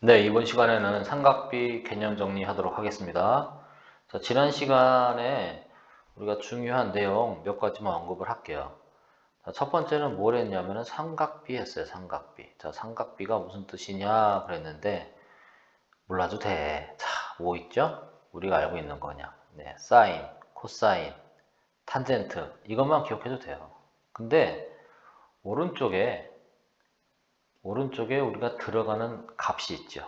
네, 이번 시간에는 삼각비 개념 정리하도록 하겠습니다. 자, 지난 시간에 우리가 중요한 내용 몇 가지만 언급을 할게요. 자, 첫 번째는 뭘 했냐면은 삼각비 했어요, 삼각비. 자, 삼각비가 무슨 뜻이냐 그랬는데 몰라도 돼. 자, 뭐 있죠? 우리가 알고 있는 거냐. 네, 사인, 코사인, 탄젠트 이것만 기억해도 돼요. 근데 오른쪽에 우리가 들어가는 값이 있죠.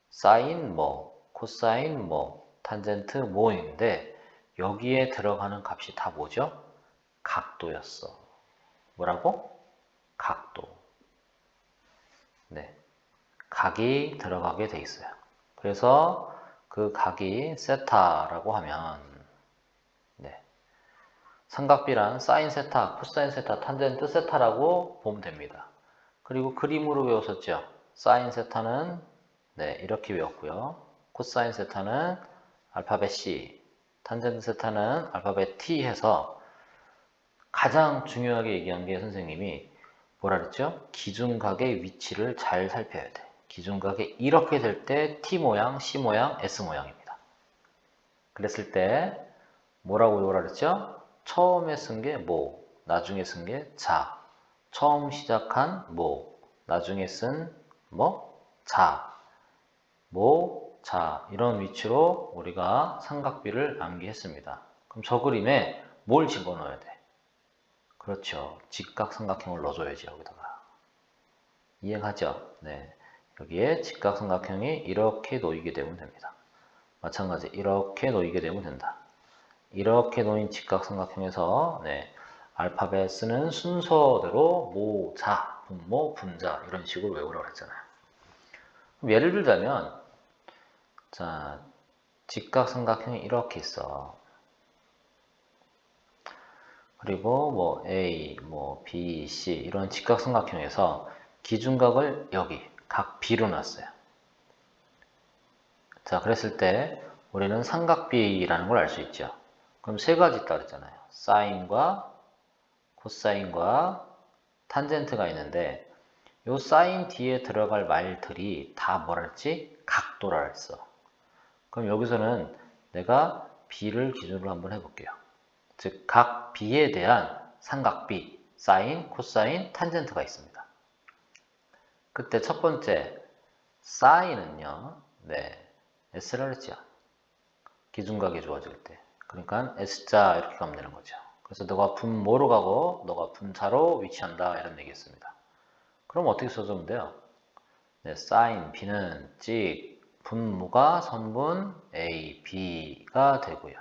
사인 뭐, 코사인 뭐, 탄젠트 뭐인데 여기에 들어가는 값이 다 뭐죠? 각도였어. 뭐라고? 각도. 네. 각이 들어가게 돼 있어요. 그래서 그 각이 세타라고 하면 네. 삼각비란 사인 세타, 코사인 세타, 탄젠트 세타라고 보면 됩니다. 그리고 그림으로 외웠었죠. 사인 세타는 네, 이렇게 외웠고요. 코사인 세타는 알파벳 C, 탄젠트 세타는 알파벳 T 해서 가장 중요하게 얘기한 게 선생님이 뭐라 그랬죠? 기준각의 위치를 잘 살펴야 돼. 기준각이 이렇게 될 때 T 모양, C 모양, S 모양입니다. 그랬을 때 뭐라고 외우라 그랬죠? 처음에 쓴 게 뭐, 나중에 쓴 게 자. 처음 시작한 뭐, 나중에 쓴 뭐, 자. 뭐, 자. 이런 위치로 우리가 삼각비를 암기했습니다. 그럼 저 그림에 뭘 집어넣어야 돼? 그렇죠. 직각삼각형을 넣어줘야지, 여기다가. 이해가죠? 네. 여기에 직각삼각형이 이렇게 놓이게 되면 됩니다. 마찬가지, 이렇게 놓이게 되면 된다. 이렇게 놓인 직각삼각형에서 네, 알파벳 쓰는 순서대로 모, 자, 분모, 분자 이런 식으로 외우라고 했잖아요. 그럼 예를 들자면 자, 직각삼각형이 이렇게 있어. 그리고 뭐 A, 뭐 B, C 이런 직각삼각형에서 기준각을 여기 각 B로 놨어요. 자, 그랬을 때 우리는 삼각비라는 걸 알 수 있죠. 그럼 세 가지 있다 그랬잖아요. 사인과 코사인과 탄젠트가 있는데 요 사인 뒤에 들어갈 말들이 다 뭐라 했지? 각도라 했어. 그럼 여기서는 내가 B를 기준으로 한번 해볼게요. 즉, 각 B에 대한 삼각비, 사인, 코사인, 탄젠트가 있습니다. 그때 첫 번째 사인은요, 네, S라 그랬죠. 기준각이 주어질 때. 그러니까 S자 이렇게 가면 되는 거죠. 그래서 너가 분모로 가고 너가 분자로 위치한다 이런 얘기였습니다. 그럼 어떻게 써주면 돼요? 네, 사인 B는 찍 분모가 선분 A, B가 되고요.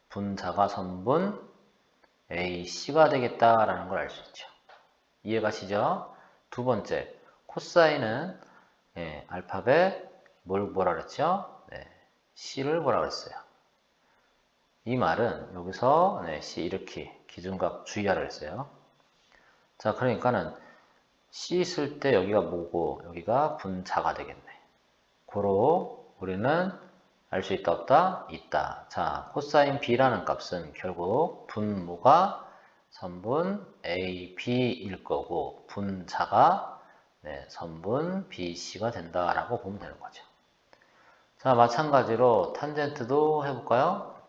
분자가 선분 A, C가 되겠다라는 걸 알 수 있죠. 이해가시죠? 두 번째, 코사인은 네, 알파벳 뭐라 그랬죠? 네, C를 뭐라 그랬어요? 이 말은 여기서 네, C 이렇게 기준각 주의하라 했어요. 자, 그러니까는 C 쓸 때 여기가 뭐고 여기가 분자가 되겠네. 고로 우리는 알 수 있다 없다? 있다. 자, 코사인 B라는 값은 결국 분모가 선분 A, B일 거고 분자가 네, 선분 B, C가 된다라고 보면 되는 거죠. 자, 마찬가지로 탄젠트도 해볼까요?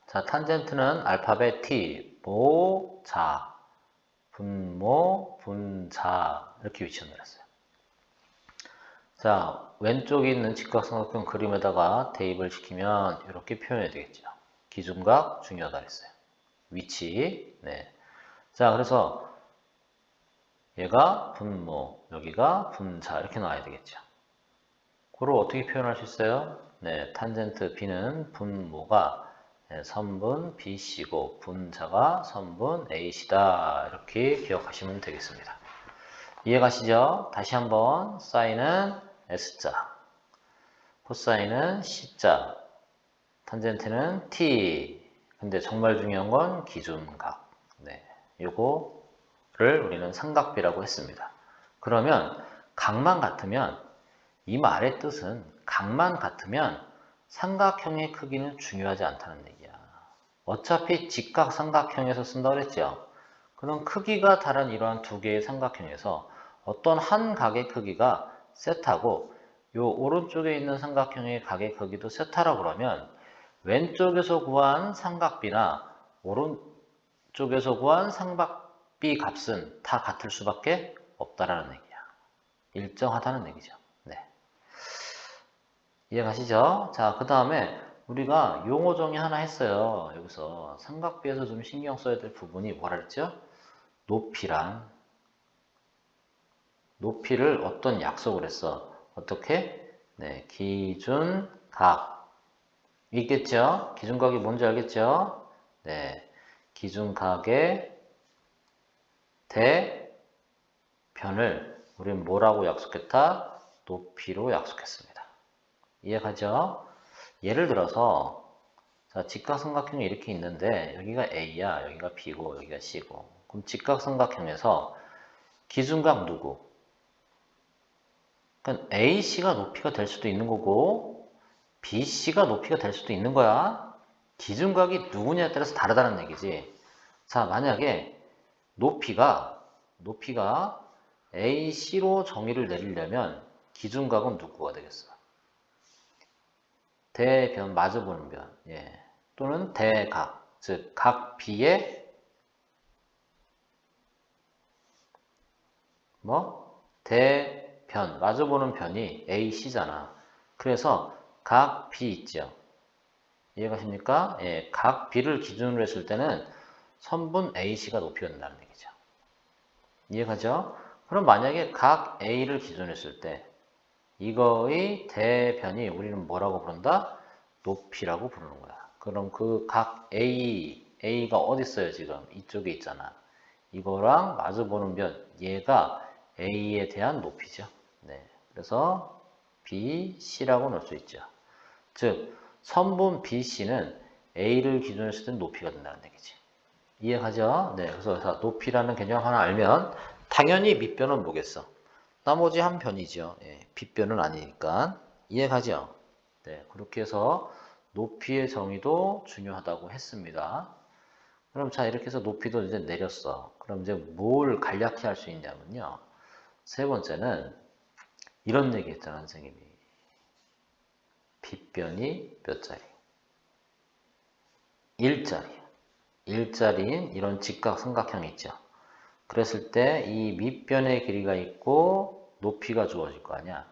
자, 탄젠트는 알파벳 T, 모, 자, 분모, 분자 이렇게 위치해놨어요. 자, 왼쪽에 있는 직각삼각형 그림에다가 대입을 시키면 이렇게 표현이 되겠죠. 기준각 중요하다 그랬어요. 위치. 네. 자, 그래서 얘가 분모, 여기가 분자 이렇게 나와야 되겠죠. 그걸 어떻게 표현할 수 있어요? 네, 탄젠트 B는 분모가 네, 선분 BC고 분자가 선분 AC다. 이렇게 기억하시면 되겠습니다. 이해가시죠? 다시 한번 사인은 S자, 코사인은 C자, 탄젠트는 T. 근데 정말 중요한 건 기준각. 네, 요거를 우리는 삼각비라고 했습니다. 그러면 각만 같으면 이 말의 뜻은 각만 같으면 삼각형의 크기는 중요하지 않다는 얘기야. 어차피 직각삼각형에서 쓴다고 그랬죠. 그럼 크기가 다른 이러한 두 개의 삼각형에서 어떤 한 각의 크기가 세타고 요 오른쪽에 있는 삼각형의 각의 크기도 세타라고 그러면 왼쪽에서 구한 삼각비나 오른쪽에서 구한 삼각비 값은 다 같을 수밖에 없다라는 얘기야. 일정하다는 얘기죠. 네. 이해가시죠? 자, 그 다음에 우리가 용어 정의 하나 했어요. 여기서 삼각비에서 좀 신경 써야 될 부분이 뭐라 그랬죠? 높이를 어떤 약속을 했어? 어떻게? 네, 기준각. 있겠죠? 기준각이 뭔지 알겠죠? 네, 기준각의 대변을 우리는 뭐라고 약속했다? 높이로 약속했습니다. 이해가죠? 예를 들어서 자, 직각삼각형이 이렇게 있는데 여기가 A야, 여기가 B고 여기가 C고 그럼 직각삼각형에서 기준각 누구? 그러니까 AC가 높이가 될 수도 있는 거고 BC가 높이가 될 수도 있는 거야. 기준각이 누구냐에 따라서 다르다는 얘기지. 자, 만약에 높이가 AC로 정의를 내리려면 기준각은 누구가 되겠어? 대변, 마주보는 변. 예. 또는 대각. 즉, 각 B의 대변, 마주보는 변이 AC잖아. 그래서 각 B 있죠. 이해가십니까? 예, 각 B를 기준으로 했을 때는 선분 AC가 높이가 된다는 얘기죠. 이해가죠? 그럼 만약에 각 A를 기준으로 했을 때 이거의 대변이 우리는 뭐라고 부른다? 높이라고 부르는 거야. 그럼 그 각 A가 어디 있어요 지금? 이쪽에 있잖아. 이거랑 마주보는 변, 얘가 A에 대한 높이죠. 네, 그래서 BC라고 넣을 수 있죠. 즉, 선분 BC는 A를 기준으로 했을 때 높이가 된다는 얘기지. 이해가죠? 네, 그래서 높이라는 개념 하나 알면 당연히 밑변은 뭐겠어? 나머지 한 변이죠. 예, 빗변은 아니니까. 이해가죠? 네, 그렇게 해서 높이의 정의도 중요하다고 했습니다. 그럼 자, 이렇게 해서 높이도 이제 내렸어. 그럼 이제 뭘 간략히 할 수 있냐면요. 세 번째는 이런 얘기 했잖아, 선생님이. 빗변이 몇 자리? 1자리. 1자리인 이런 직각삼각형이 있죠. 그랬을 때 이 밑변의 길이가 있고 높이가 주어질 거 아니야.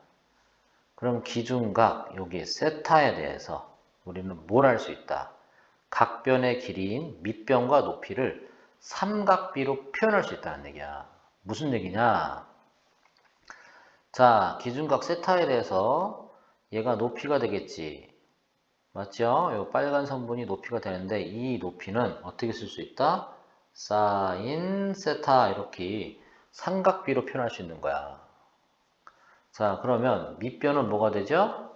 그럼 기준각, 여기 세타에 대해서 우리는 뭘 할 수 있다? 각변의 길이인 밑변과 높이를 삼각비로 표현할 수 있다는 얘기야. 무슨 얘기냐? 자, 기준각 세타에 대해서 얘가 높이가 되겠지. 맞죠? 이 빨간 선분이 높이가 되는데 이 높이는 어떻게 쓸 수 있다? 사인 세타 이렇게 삼각비로 표현할 수 있는 거야. 자, 그러면 밑변은 뭐가 되죠?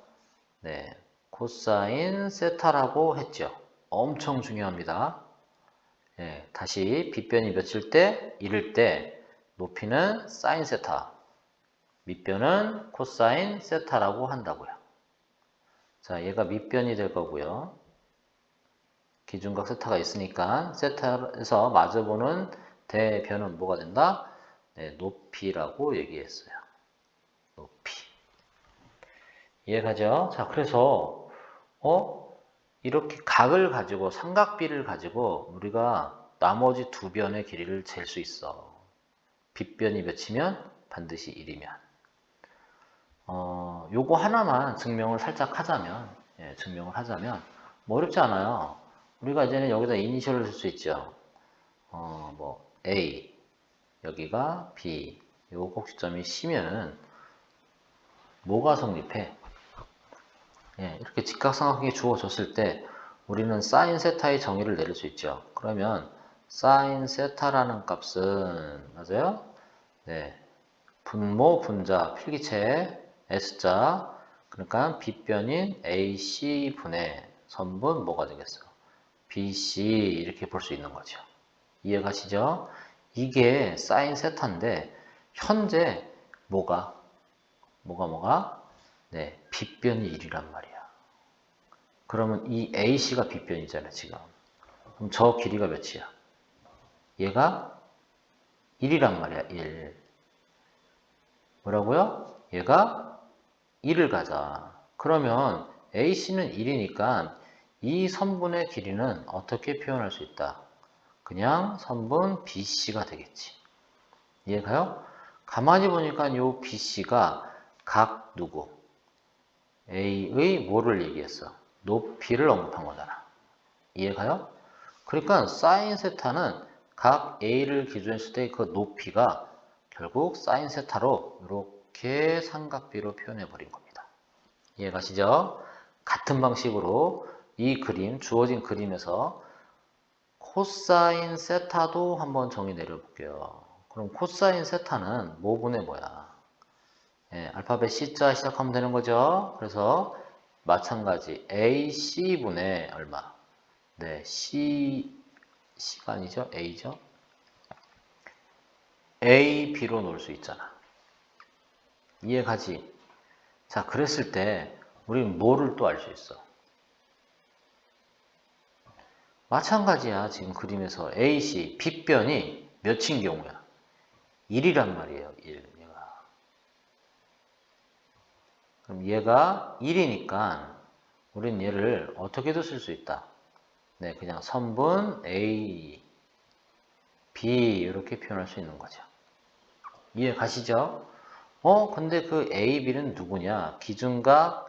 네, 코사인 세타라고 했죠. 엄청 중요합니다. 네, 다시 빗변이 몇일 때? 1일 때 높이는 사인 세타, 밑변은 코사인 세타라고 한다고요. 자, 얘가 밑변이 될 거고요. 기준각 세타가 있으니까 세타에서 마주보는 대변은 뭐가 된다? 네, 높이라고 얘기했어요. 높이. 이해가죠? 자, 그래서 이렇게 각을 가지고 삼각비를 가지고 우리가 나머지 두 변의 길이를 잴 수 있어. 빗변이 몇이면 반드시 1이면. 요거 하나만 증명을 살짝 하자면, 예, 증명을 하자면 뭐 어렵지 않아요. 우리가 이제는 여기다 이니셜을 쓸 수 있죠. A, 여기가 B, 요 꼭지점이 C면은 뭐가 성립해? 예, 이렇게 직각삼각형이 주어졌을 때 우리는 사인 세타의 정의를 내릴 수 있죠. 그러면 사인 세타라는 값은 맞아요? 네, 분모 분자 필기체 S자 그러니까 빗변인 AC분의 선분 뭐가 되겠어? BC 이렇게 볼 수 있는 거죠. 이해가시죠? 이게 사인 세타인데 현재 뭐가? 네, 빗변이 1이란 말이야. 그러면 이 AC가 빗변이잖아, 지금. 그럼 저 길이가 몇이야? 얘가 1이란 말이야, 1. 뭐라고요? 얘가 1을 가자. 그러면 AC는 1이니까 이 선분의 길이는 어떻게 표현할 수 있다? 그냥 선분 BC가 되겠지. 이해가요? 가만히 보니까 이 BC가 각 누구? A의 뭐를 얘기했어? 높이를 언급한 거잖아. 이해가요? 그러니까 사인 세타는 각 A를 기준으로 했을 때 그 높이가 결국 사인 세타로 이렇게 삼각비로 표현해 버린 겁니다. 이해가시죠? 같은 방식으로 이 그림, 주어진 그림에서 코사인 세타도 한번 정의 내려볼게요. 그럼 코사인 세타는 뭐분의 뭐야? 예, 알파벳 C자 시작하면 되는 거죠. 그래서 마찬가지 AC분의 얼마? 네, C가 아니죠? A죠? AB로 놓을 수 있잖아. 이해가지? 자, 그랬을 때 우리는 뭐를 또 알 수 있어? 마찬가지야. 지금 그림에서 AC, 빗변이 몇인 경우야? 1이란 말이에요. 1. 얘가. 그럼 얘가 1이니까 우린 얘를 어떻게도 쓸 수 있다. 네, 그냥 선분 A, B 이렇게 표현할 수 있는 거죠. 이해 가시죠? 근데 그 A, B는 누구냐? 기준각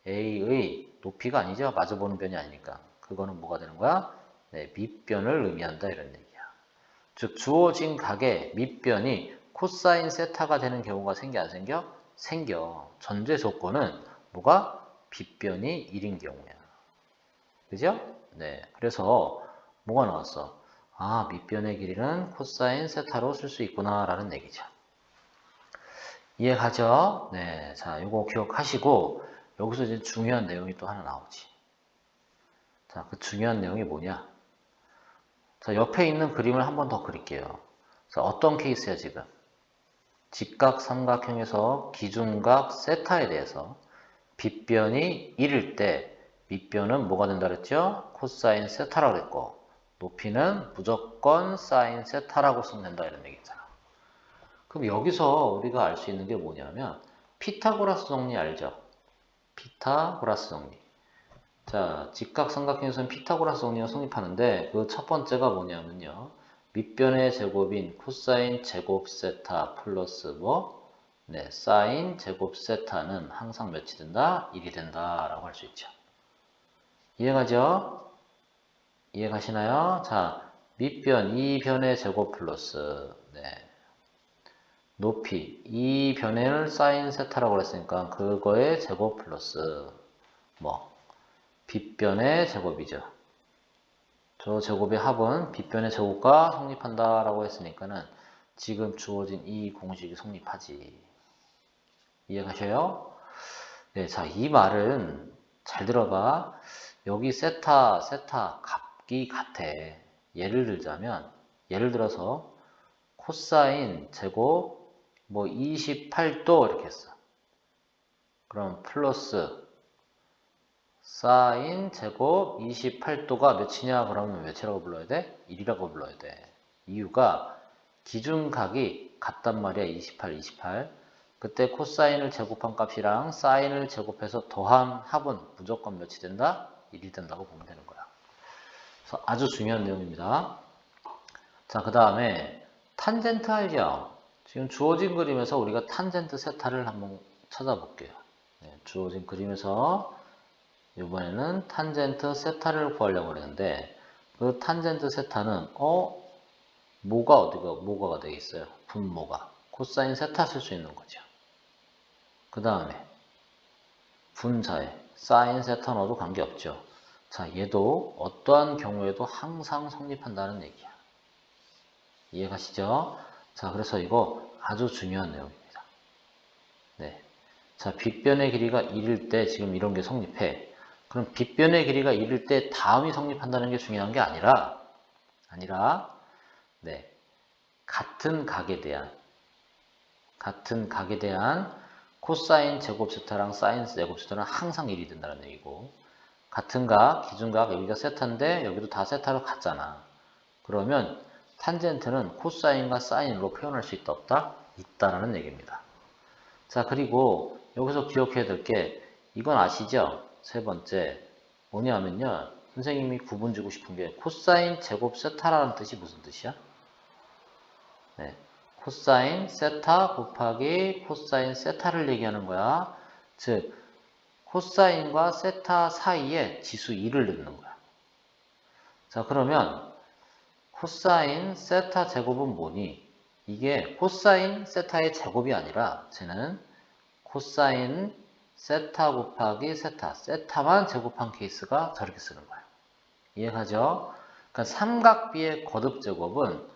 A의 높이가 아니죠? 마주보는 변이 아니니까. 그거는 뭐가 되는 거야? 네, 밑변을 의미한다 이런 얘기야. 즉 주어진 각의 밑변이 코사인 세타가 되는 경우가 생겨 안 생겨? 생겨. 전제 조건은 뭐가? 빗변이 1인 경우야. 그죠? 네. 그래서 뭐가 나왔어? 아, 밑변의 길이는 코사인 세타로 쓸 수 있구나 라는 얘기죠. 이해가죠? 네. 자, 요거 기억하시고 여기서 이제 중요한 내용이 또 하나 나오지. 자, 그 중요한 내용이 뭐냐? 자, 옆에 있는 그림을 한 번 더 그릴게요. 자, 어떤 케이스야, 지금? 직각 삼각형에서 기준각 세타에 대해서 빗변이 1일 때 밑변은 뭐가 된다 그랬죠? 코사인 세타라고 그랬고 높이는 무조건 사인 세타라고 쓰면 된다 이런 얘기잖아. 그럼 여기서 우리가 알 수 있는 게 뭐냐면 피타고라스 정리 알죠? 피타고라스 정리. 자, 직각삼각형에서는 피타고라스 정리가 성립하는데 그 첫 번째가 뭐냐면요. 밑변의 제곱인 코사인 제곱 세타 플러스 뭐? 네, 사인 제곱 세타는 항상 몇이 된다? 1이 된다라고 할 수 있죠. 이해가죠? 이해가시나요? 자, 밑변 이 변의 제곱 플러스 네. 높이 이 변을 사인 세타라고 그랬으니까 그거의 제곱 플러스 뭐 빗변의 제곱이죠. 저 제곱의 합은 빗변의 제곱과 성립한다라고 했으니까는 지금 주어진 이 공식이 성립하지. 이해가셔요? 네, 자, 이 말은 잘 들어봐. 여기 세타 값이 같아. 예를 들자면, 예를 들어서 코사인 제곱 뭐 28도 이렇게 했어. 그럼 플러스 사인 제곱 28도가 몇이냐? 그러면 몇이라고 불러야 돼? 1이라고 불러야 돼. 이유가 기준각이 같단 말이야. 28, 28. 그때 코사인을 제곱한 값이랑 사인을 제곱해서 더한 합은 무조건 몇이 된다? 1이 된다고 보면 되는 거야. 그래서 아주 중요한 내용입니다. 자, 그 다음에 탄젠트 알죠? 지금 주어진 그림에서 우리가 탄젠트 세타를 한번 찾아볼게요. 네, 주어진 그림에서 이번에는 탄젠트 세타를 구하려고 그러는데 그 탄젠트 세타는 뭐가 되어 있어요? 분모가 코사인 세타 쓸 수 있는 거죠. 그 다음에 분자에 사인 세타 넣어도 관계없죠. 자, 얘도 어떠한 경우에도 항상 성립한다는 얘기야. 이해가시죠? 자, 그래서 이거 아주 중요한 내용입니다. 네. 자, 빗변의 길이가 1일 때 지금 이런 게 성립해. 그럼 빗변의 길이가 1일 때 다음이 성립한다는 게 중요한 게 아니라, 네. 같은 각에 대한 코사인 제곱 세타랑 사인 제곱 세타는 항상 1이 된다는 얘기고, 같은 각, 기준각, 여기가 세타인데 여기도 다 세타로 같잖아. 그러면 탄젠트는 코사인과 사인으로 표현할 수 있다 없다? 있다라는 얘기입니다. 자, 그리고 여기서 기억해야 될 게 이건 아시죠? 세 번째 뭐냐면요. 선생님이 구분 주고 싶은 게 코사인 제곱 세타라는 뜻이 무슨 뜻이야? 네. 코사인 세타 곱하기 코사인 세타를 얘기하는 거야. 즉 코사인과 세타 사이에 지수 2를 넣는 거야. 자, 그러면 코사인 세타 제곱은 뭐니? 이게 코사인 세타의 제곱이 아니라 쟤는 코사인 세타 곱하기 세타, 세타만 제곱한 케이스가 저렇게 쓰는 거야. 이해가죠? 그러니까 삼각비의 거듭 제곱은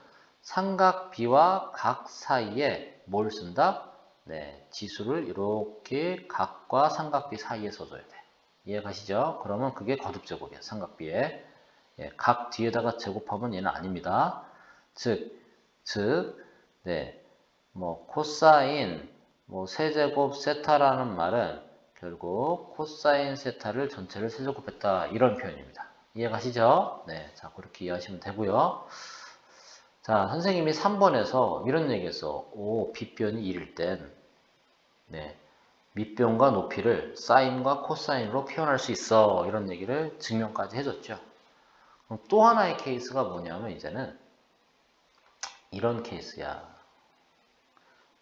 삼각비와 각 사이에 뭘 쓴다? 네, 지수를 이렇게 각과 삼각비 사이에 써줘야 돼. 이해가시죠? 그러면 그게 거듭 제곱이야, 삼각비에. 예, 각 뒤에다가 제곱하면 얘는 아닙니다. 네, 뭐 코사인 세제곱 세타라는 말은 결국 코사인 세타를 전체를 세제곱했다 이런 표현입니다. 이해가시죠? 네, 자 그렇게 이해하시면 되고요. 자, 선생님이 3번에서 이런 얘기했어. 빗변이 1일 땐 네, 밑변과 높이를 사인과 코사인으로 표현할 수 있어 이런 얘기를 증명까지 해줬죠. 그럼 또 하나의 케이스가 뭐냐면 이제는 이런 케이스야.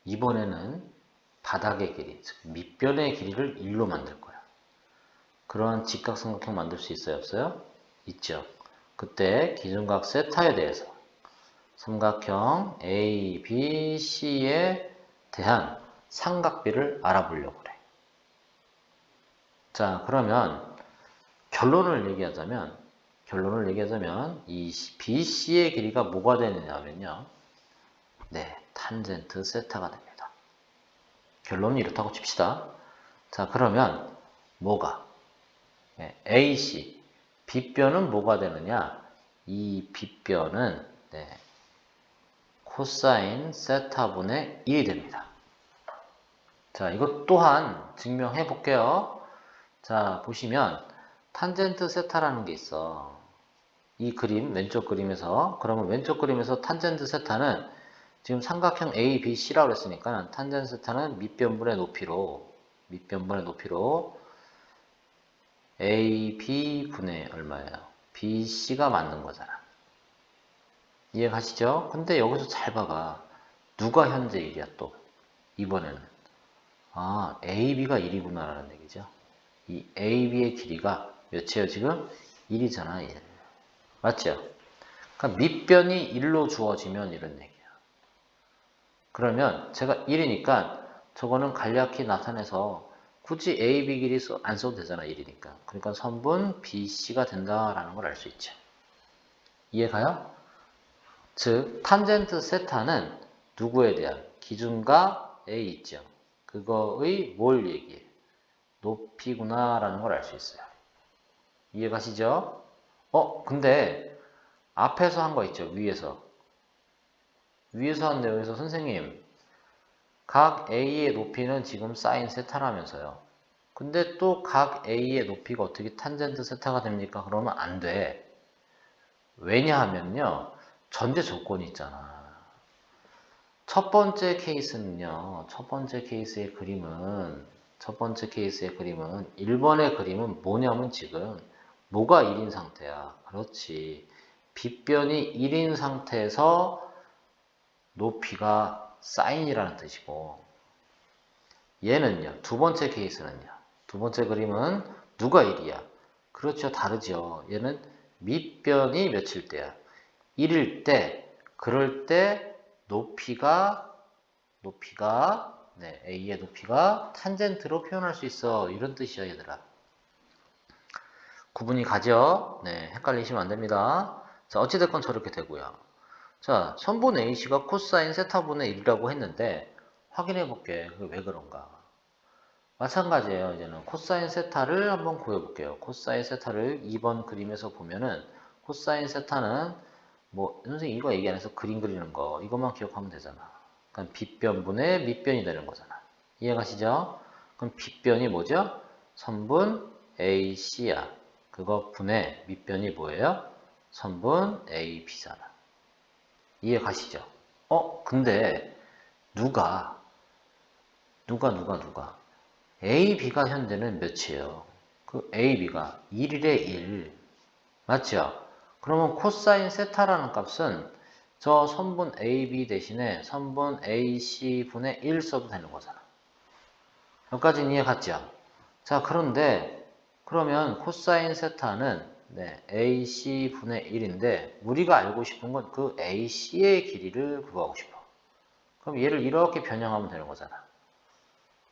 이번에는 바닥의 길이, 즉 밑변의 길이를 1로 만들 거야. 그러한 직각삼각형 만들 수 있어요? 없어요? 있죠. 그때 기준각 세타에 대해서 삼각형 A, B, C에 대한 삼각비를 알아보려고 그래. 자, 그러면 결론을 얘기하자면 이 BC의 길이가 뭐가 되느냐면요. 네, 탄젠트 세타가 됩니다. 결론은 이렇다고 칩시다. 자, 그러면 뭐가? 네, AC, 빗변은 뭐가 되느냐? 이 빗변은 네, 코사인 세타분의 1이 됩니다. 자, 이것 또한 증명해 볼게요. 자, 보시면 탄젠트 세타라는 게 있어. 이 그림, 왼쪽 그림에서. 그러면 왼쪽 그림에서 탄젠트 세타는 지금 삼각형 A, B, C라고 했으니까 탄젠트 세타는 밑변분의 높이로 A, B 분의 얼마예요? B, C가 맞는 거잖아. 이해가시죠? 근데 여기서 잘 봐봐. 누가 현재 1이야 또? 이번에는. 아, AB가 1이구나라는 얘기죠. 이 AB의 길이가 몇이에요 지금? 1이잖아, 1. 맞죠? 그러니까 밑변이 1로 주어지면 이런 얘기야. 그러면 제가 1이니까 저거는 간략히 나타내서 굳이 AB 길이 안 써도 되잖아, 1이니까. 그러니까 선분 BC가 된다라는 걸 알 수 있죠. 이해가요? 즉, 탄젠트 세타는 누구에 대한? 기준각 A 있죠. 그거의 뭘 얘기해? 높이구나라는 걸 알 수 있어요. 이해가시죠? 근데 앞에서 한 거 있죠, 위에서. 위에서 한 내용에서 선생님, 각 A의 높이는 지금 사인 세타라면서요. 근데 또 각 A의 높이가 어떻게 탄젠트 세타가 됩니까? 그러면 안 돼. 왜냐하면요. 전제 조건이 있잖아. 첫 번째 케이스의 그림은 1번의 그림은 뭐냐면 지금 뭐가 1인 상태야. 그렇지. 빗변이 1인 상태에서 높이가 사인이라는 뜻이고 얘는요. 두 번째 케이스는요. 두 번째 그림은 누가 1이야? 그렇죠. 다르죠. 얘는 밑변이 몇일 때야? 1일 때, 그럴 때 높이가 네, A의 높이가 탄젠트로 표현할 수 있어. 이런 뜻이야, 얘들아. 구분이 가죠? 네, 헷갈리시면 안 됩니다. 자, 어찌됐건 저렇게 되고요. 자, 선분 A씨가 코사인 세타분의 1이라고 했는데 확인해 볼게. 그게 왜 그런가? 마찬가지예요. 이제는 코사인 세타를 한번 구해볼게요. 코사인 세타를 2번 그림에서 보면은 코사인 세타는 선생님 이거 얘기 안 해서 그림 그리는 거 이것만 기억하면 되잖아. 그러니까 빗변분의 밑변이 되는 거잖아. 이해가시죠? 그럼 빗변이 뭐죠? 선분 AC야. 그거 분의 밑변이 뭐예요? 선분 AB잖아. 이해가시죠? 근데 누가 누가. A, B가 현재는 몇이에요? 그 A, B가 1일에 1. 맞죠? 그러면 코사인 세타라는 값은 저 선분 AB 대신에 선분 AC분의 1 써도 되는 거잖아. 여기까지는 이해 갔죠? 자, 그런데 그러면 코사인 세타는 AC분의 1인데 우리가 알고 싶은 건 그 AC의 길이를 구하고 싶어. 그럼 얘를 이렇게 변형하면 되는 거잖아.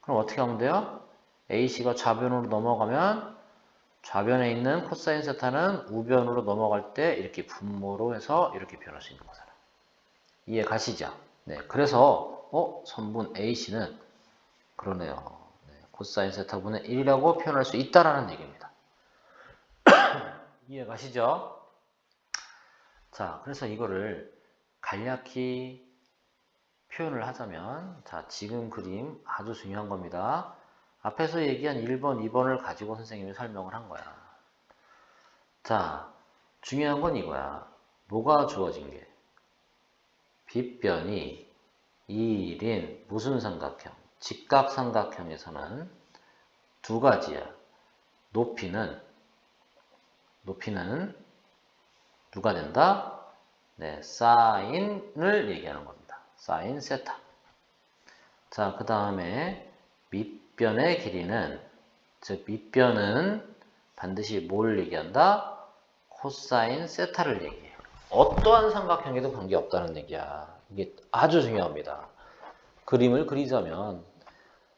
그럼 어떻게 하면 돼요? AC가 좌변으로 넘어가면 좌변에 있는 코사인 세타는 우변으로 넘어갈 때 이렇게 분모로 해서 이렇게 변할 수 있는 거잖아. 이해 가시죠? 네, 그래서 선분 AC는 그러네요. 코사인 세타분의 1이라고 표현할 수 있다라는 얘기입니다. 이해 가시죠? 자, 그래서 이거를 간략히 표현을 하자면, 자, 지금 그림 아주 중요한 겁니다. 앞에서 얘기한 1번, 2번을 가지고 선생님이 설명을 한 거야. 자, 중요한 건 이거야. 뭐가 주어진 게? 빗변이 2일인 무슨 삼각형? 직각삼각형에서는 두 가지야. 높이는 누가 된다? 네, 사인을 얘기하는 겁니다. 사인 세타. 자, 그 다음에 밑변의 길이는, 즉 밑변은 반드시 뭘 얘기한다? 코사인 세타를 얘기해요. 어떠한 삼각형에도 관계없다는 얘기야. 이게 아주 중요합니다. 그림을 그리자면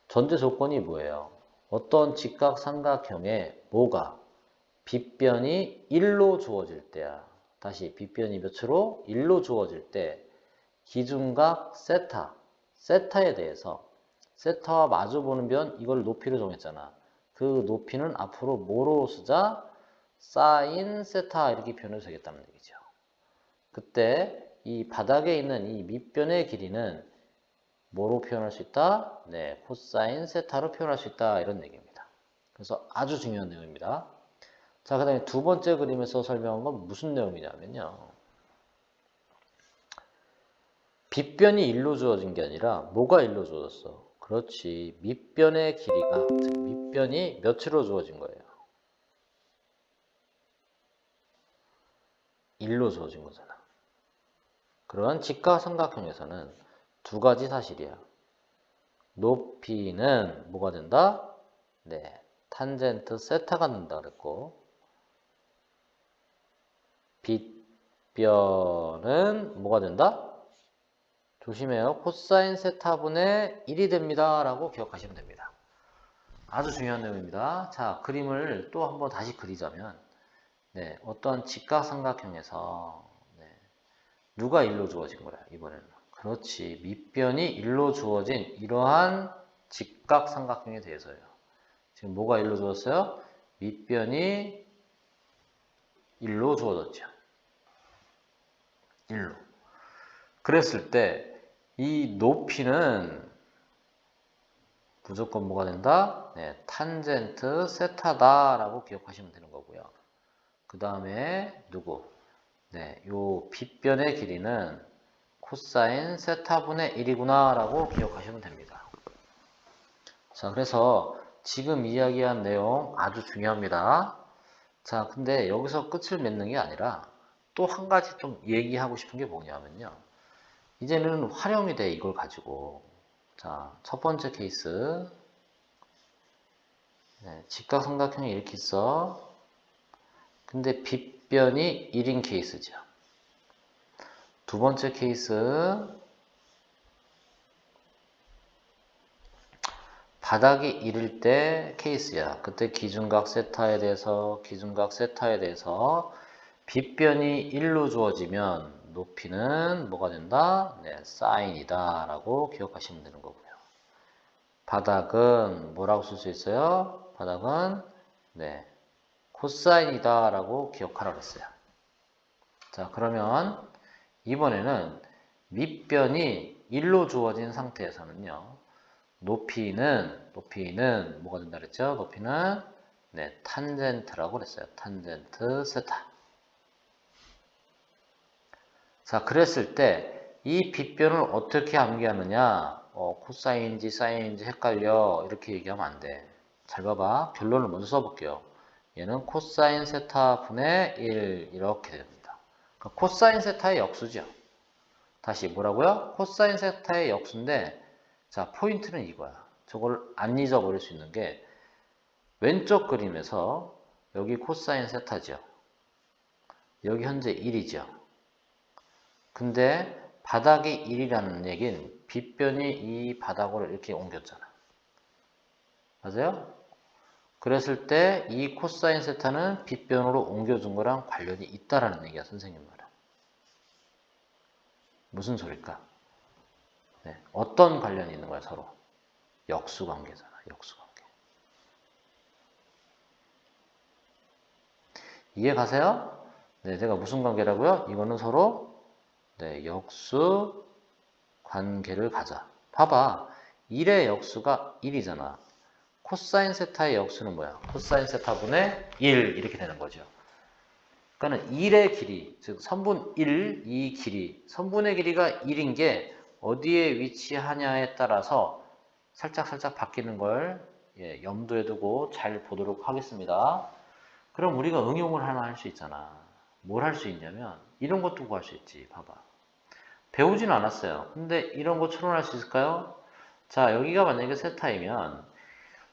전제 조건이 뭐예요? 어떤 직각삼각형에 뭐가 빗변이 1로 주어질 때야. 다시 빗변이 몇으로? 1로 주어질 때 기준각 세타에 대해서 세타와 마주보는 변 이걸 높이로 정했잖아. 그 높이는 앞으로 뭐로 쓰자? 사인 세타 이렇게 표현해도 되겠다는 얘기죠. 그때 이 바닥에 있는 이 밑변의 길이는 뭐로 표현할 수 있다? 네, 코사인 세타로 표현할 수 있다 이런 얘기입니다. 그래서 아주 중요한 내용입니다. 자, 그 다음에 두 번째 그림에서 설명한 건 무슨 내용이냐면요. 빗변이 1로 주어진 게 아니라 뭐가 1로 주어졌어? 그렇지. 밑변의 길이가, 즉 밑변이 몇으로 주어진 거예요? 1로 주어진 거잖아. 그러한 직각삼각형에서는 두 가지 사실이야. 높이는 뭐가 된다? 네, 탄젠트 세타가 된다 그랬고 빗변은 뭐가 된다? 조심해요. 코사인 세타분의 1이 됩니다. 라고 기억하시면 됩니다. 아주 중요한 내용입니다. 자, 그림을 또 한번 다시 그리자면 어떤 직각삼각형에서 누가 1로 주어진 거야, 이번에는. 그렇지. 밑변이 1로 주어진 이러한 직각삼각형에 대해서예요. 지금 뭐가 1로 주어졌어요? 밑변이 1로 주어졌죠. 1로. 그랬을 때 이 높이는 무조건 뭐가 된다? 네, 탄젠트 세타다라고 기억하시면 되는 거고요. 그 다음에 누구? 네, 요 빗변의 길이는 코사인 세타분의 1이구나 라고 기억하시면 됩니다. 자, 그래서 지금 이야기한 내용 아주 중요합니다. 자, 근데 여기서 끝을 맺는 게 아니라 또 한 가지 좀 얘기하고 싶은 게 뭐냐면요. 이제는 활용이 돼, 이걸 가지고. 자, 첫 번째 케이스. 직각삼각형이 이렇게 있어. 근데 빗변이 1인 케이스죠. 두 번째 케이스. 바닥이 1일 때 케이스야. 그때 기준각 세타에 대해서 빗변이 1로 주어지면 높이는 뭐가 된다? 네, 사인이다 라고 기억하시면 되는 거고요. 바닥은 뭐라고 쓸 수 있어요? 바닥은 코사인이다 라고 기억하라고 했어요. 자, 그러면 이번에는 밑변이 1로 주어진 상태에서는요. 높이는 뭐가 된다 그랬죠? 높이는 탄젠트라고 그랬어요. 탄젠트 세타. 자, 그랬을 때 이 빗변을 어떻게 암기하느냐? 코사인인지 사인인지 헷갈려 이렇게 얘기하면 안 돼. 잘 봐봐. 결론을 먼저 써볼게요. 얘는 코사인 세타 분의 1 이렇게 됩니다. 그러니까 코사인 세타의 역수죠. 다시 뭐라고요? 코사인 세타의 역수인데 자 포인트는 이거야. 저걸 안 잊어버릴 수 있는 게 왼쪽 그림에서 여기 코사인 세타죠. 여기 현재 1이죠. 근데 바닥이 1이라는 얘기는 빗변이 이 바닥으로 이렇게 옮겼잖아. 맞아요? 그랬을 때 이 코사인 세타는 빗변으로 옮겨준 거랑 관련이 있다라는 얘기야, 선생님 말은. 무슨 소릴까? 네, 어떤 관련이 있는 거야, 서로? 역수관계잖아, 역수관계. 이해 가세요? 네, 제가 무슨 관계라고요? 이거는 서로 네, 역수 관계를 가자. 봐봐. 1의 역수가 1이잖아. 코사인 세타의 역수는 뭐야? 코사인 세타분의 1 이렇게 되는 거죠. 그러니까 1의 길이, 즉 선분 1, 이 길이, 선분의 길이가 1인 게 어디에 위치하냐에 따라서 살짝 바뀌는 걸 염두에 두고 잘 보도록 하겠습니다. 그럼 우리가 응용을 하나 할 수 있잖아. 뭘 할 수 있냐면 이런 것도 구할 수 있지. 봐봐. 배우진 않았어요. 근데 이런 거 추론할 수 있을까요? 자, 여기가 만약에 세타이면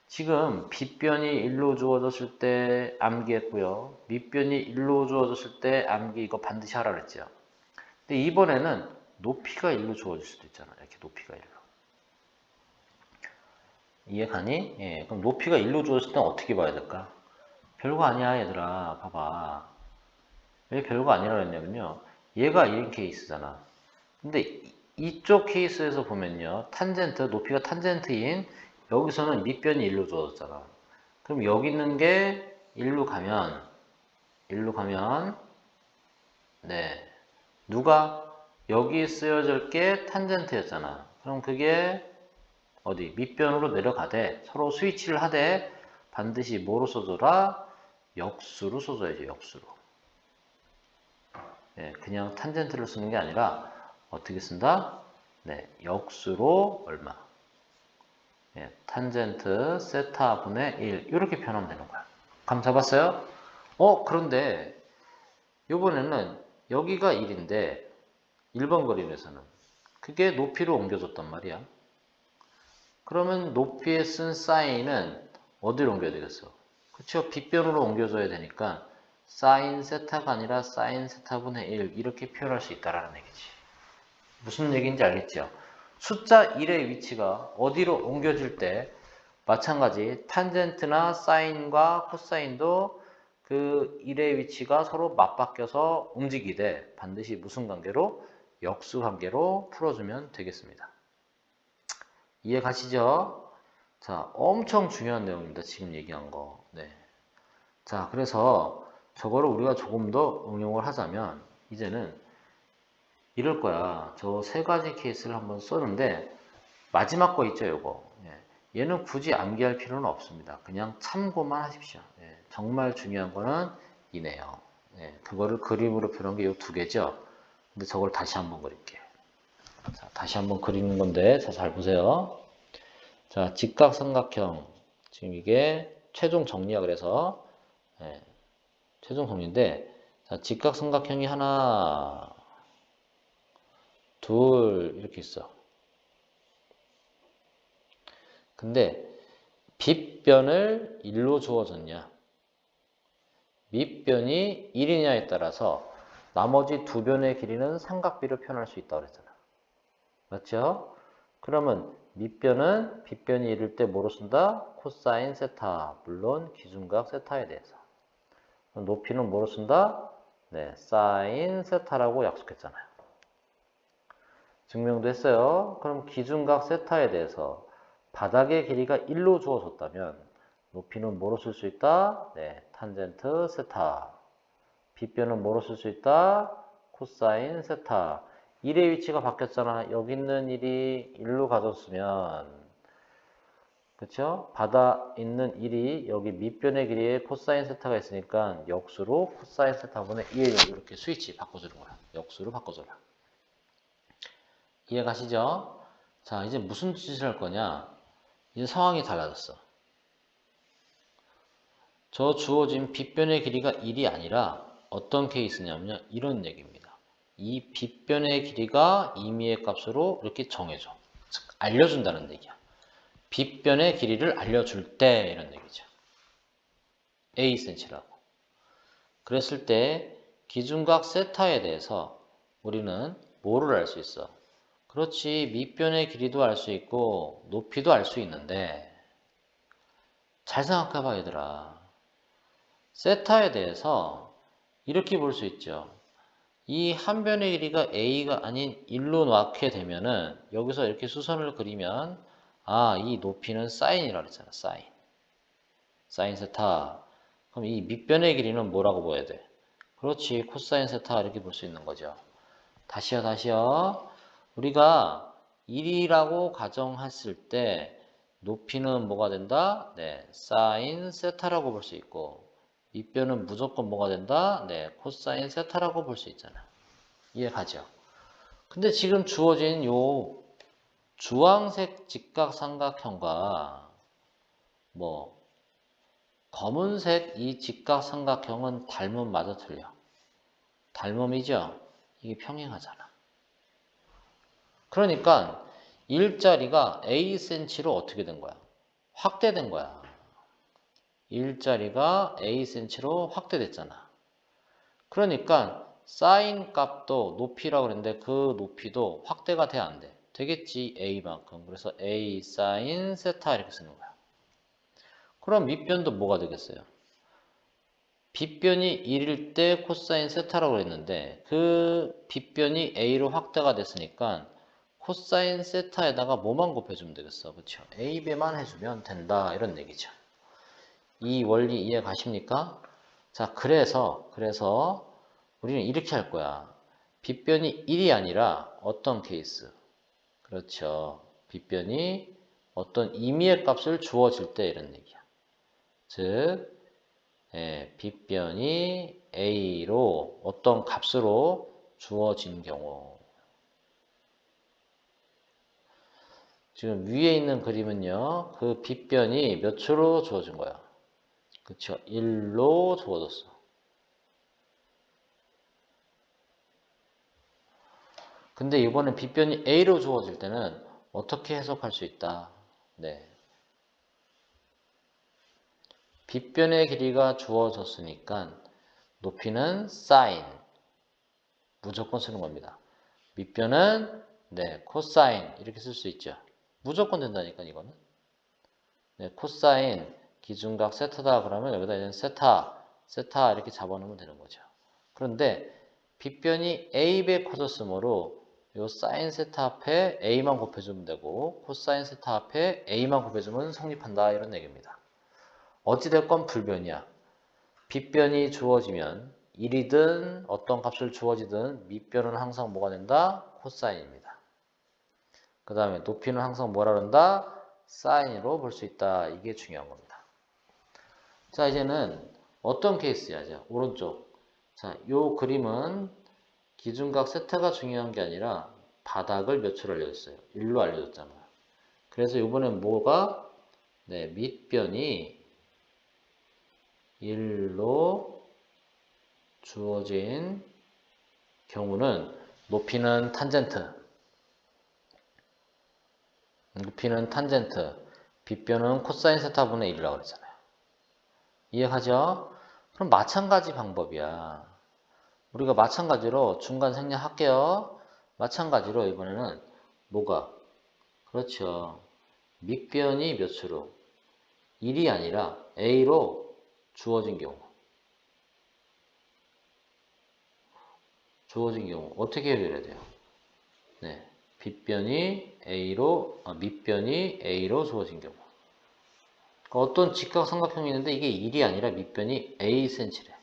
지금 빗변이 1로 주어졌을 때 암기했고요. 밑변이 1로 주어졌을 때 암기 이거 반드시 하라 그랬죠. 근데 이번에는 높이가 1로 주어질 수도 있잖아. 이렇게 높이가 1로. 이해 가니? 예, 그럼 높이가 1로 주어졌을 때 어떻게 봐야 될까? 별거 아니야 얘들아. 봐봐. 왜 별거 아니라 그랬냐면요. 얘가 1인 케이스잖아. 근데 이쪽 케이스에서 보면요. 탄젠트, 높이가 탄젠트인 여기서는 밑변이 1로 주어졌잖아. 그럼 여기 있는 게 1로 가면 네, 누가 여기 쓰여질 게 탄젠트였잖아. 그럼 그게 어디 밑변으로 내려가되 서로 스위치를 하되 반드시 뭐로 써줘라? 역수로 써줘야지. 역수로. 네, 그냥 탄젠트를 쓰는 게 아니라 어떻게 쓴다? 네, 역수로 얼마? 네, 탄젠트 세타분의 1 이렇게 표현하면 되는 거야. 감 잡았어요? 그런데 이번에는 여기가 1인데 1번 그림에서는 그게 높이로 옮겨졌단 말이야. 그러면 높이에 쓴 사인은 어디로 옮겨야 되겠어? 그렇죠? 빗변으로 옮겨줘야 되니까 사인 세타가 아니라 사인 세타분의 1 이렇게 표현할 수 있다라는 얘기지. 무슨 얘기인지 알겠죠? 숫자 1의 위치가 어디로 옮겨질 때 마찬가지 탄젠트나 사인과 코사인도 그 1의 위치가 서로 맞바뀌어서 움직이되 반드시 무슨 관계로? 역수 관계로 풀어주면 되겠습니다. 이해 가시죠? 자, 엄청 중요한 내용입니다. 지금 얘기한 거. 네. 자, 그래서 저거를 우리가 조금 더 응용을 하자면 이제는 이럴 거야. 저 세 가지 케이스를 한번 썼는데 마지막 거 있죠, 요거. 예. 얘는 굳이 암기할 필요는 없습니다. 그냥 참고만 하십시오. 예. 정말 중요한 거는 이네요. 예. 그거를 그림으로 표현한 게 요 두 개죠. 근데 저걸 다시 한번 그릴게요. 자, 다시 한번 그리는 건데, 자, 잘 보세요. 자, 직각삼각형. 지금 이게 최종 정리야, 그래서. 예. 최종 정리인데, 자, 직각삼각형이 하나, 둘, 이렇게 있어. 근데 빗변을 1로 주어졌냐 밑변이 1이냐에 따라서 나머지 두 변의 길이는 삼각비로 표현할 수 있다고 그랬잖아. 맞죠? 그러면 밑변은 빗변이 1일 때 뭐로 쓴다? 코사인 세타. 물론 기준각 세타에 대해서. 높이는 뭐로 쓴다? 네, 사인 세타라고 약속했잖아요. 증명도 했어요. 그럼 기준각 세타에 대해서 바닥의 길이가 1로 주어졌다면 높이는 뭐로 쓸 수 있다? 네, 탄젠트 세타. 빗변은 뭐로 쓸 수 있다? 코사인 세타. 1의 위치가 바뀌었잖아. 여기 있는 1이 1로 가졌으면 그쵸? 바다 있는 1이 여기 밑변의 길이에 코사인 세타가 있으니까 역수로 코사인 세타분의 1 이렇게 스위치 바꿔주는 거야. 역수로 바꿔줘라. 이해 가시죠? 자, 이제 무슨 짓을 할 거냐? 이제 상황이 달라졌어. 저 주어진 빗변의 길이가 1이 아니라 어떤 케이스냐면요. 이런 얘기입니다. 이 빗변의 길이가 임의의 값으로 이렇게 정해줘. 즉, 알려준다는 얘기야. 빗변의 길이를 알려줄 때 이런 얘기죠. Acm라고. 그랬을 때 기준각 세타에 대해서 우리는 뭐를 알 수 있어? 그렇지, 밑변의 길이도 알 수 있고 높이도 알 수 있는데 잘 생각해봐 얘들아. 세타에 대해서 이렇게 볼 수 있죠. 이 한 변의 길이가 A가 아닌 1로 놓게 되면은 여기서 이렇게 수선을 그리면 아, 이 높이는 사인이라고 그랬잖아. 사인. 사인 세타. 그럼 이 밑변의 길이는 뭐라고 보여야 돼? 그렇지, 코사인 세타 이렇게 볼 수 있는 거죠. 다시요. 우리가 1이라고 가정했을 때 높이는 뭐가 된다? 네, 사인 세타라고 볼 수 있고 밑변은 무조건 뭐가 된다? 네, 코사인 세타라고 볼 수 있잖아. 이해가죠? 근데 지금 주어진 요 주황색 직각삼각형과 뭐 검은색 이 직각삼각형은 닮음 마저 틀려. 닮음이죠? 이게 평행하잖아. 그러니까 일자리가 Ac로 어떻게 된 거야? 확대된 거야. 일자리가 Ac로 확대됐잖아. 그러니까 사인 값도 높이라고 그랬는데 그 높이도 확대가 돼, 안 돼? 되겠지, A만큼. 그래서 A 사인 세타 이렇게 쓰는 거야. 그럼 밑변도 뭐가 되겠어요? 빗변이 1일 때 코사인 세타라고 했는데 그 빗변이 A로 확대가 됐으니까 코사인 세타에다가 뭐만 곱해주면 되겠어. 그렇죠? A배만 해주면 된다. 이런 얘기죠. 이 원리 이해 가십니까? 자, 그래서 우리는 이렇게 할 거야. 빗변이 1이 아니라 어떤 케이스? 그렇죠. 빗변이 어떤 임의의 값을 주어질 때 이런 얘기야. 즉 빗변이 A로 어떤 값으로 주어진 경우. 지금 위에 있는 그림은요. 그 빗변이 몇 초로 주어진 거야? 그쵸? 1로 주어졌어. 근데 이번에 빗변이 A로 주어질 때는 어떻게 해석할 수 있다? 네. 빗변의 길이가 주어졌으니까 높이는 사인. 무조건 쓰는 겁니다. 밑변은 네, 코사인 이렇게 쓸 수 있죠. 무조건 된다니까 이거는. 네, 코사인 기준각 세타다 그러면 여기다 이제 세타 이렇게 잡아놓으면 되는 거죠. 그런데 빗변이 A배 커졌으므로 요 사인 세타 앞에 A만 곱해주면 되고 코사인 세타 앞에 A만 곱해주면 성립한다 이런 얘기입니다. 어찌됐건 불변이야. 빗변이 주어지면 1이든 어떤 값을 주어지든 밑변은 항상 뭐가 된다? 코사인입니다. 그 다음에 높이는 항상 뭐라 그런다? 사인으로 볼 수 있다. 이게 중요한 겁니다. 자, 이제는 어떤 케이스야? 오른쪽. 자, 요 그림은 기준각 세타가 중요한 게 아니라 바닥을 몇 초로 알려줬어요? 1로 알려줬잖아요. 그래서 이번엔 뭐가? 네, 밑변이 1로 주어진 경우는 높이는 탄젠트, 빗변은 코사인 세타분의 1이라고 그랬잖아요. 이해가죠? 그럼 마찬가지 방법이야. 우리가 마찬가지로 중간 생략할게요. 마찬가지로 이번에는 뭐가? 그렇죠. 밑변이 몇으로? 1이 아니라 A로 주어진 경우. 어떻게 해결해야 돼요? 네. 밑변이 A로 주어진 경우. 그러니까 어떤 직각삼각형이 있는데 이게 1이 아니라 밑변이 Ac래.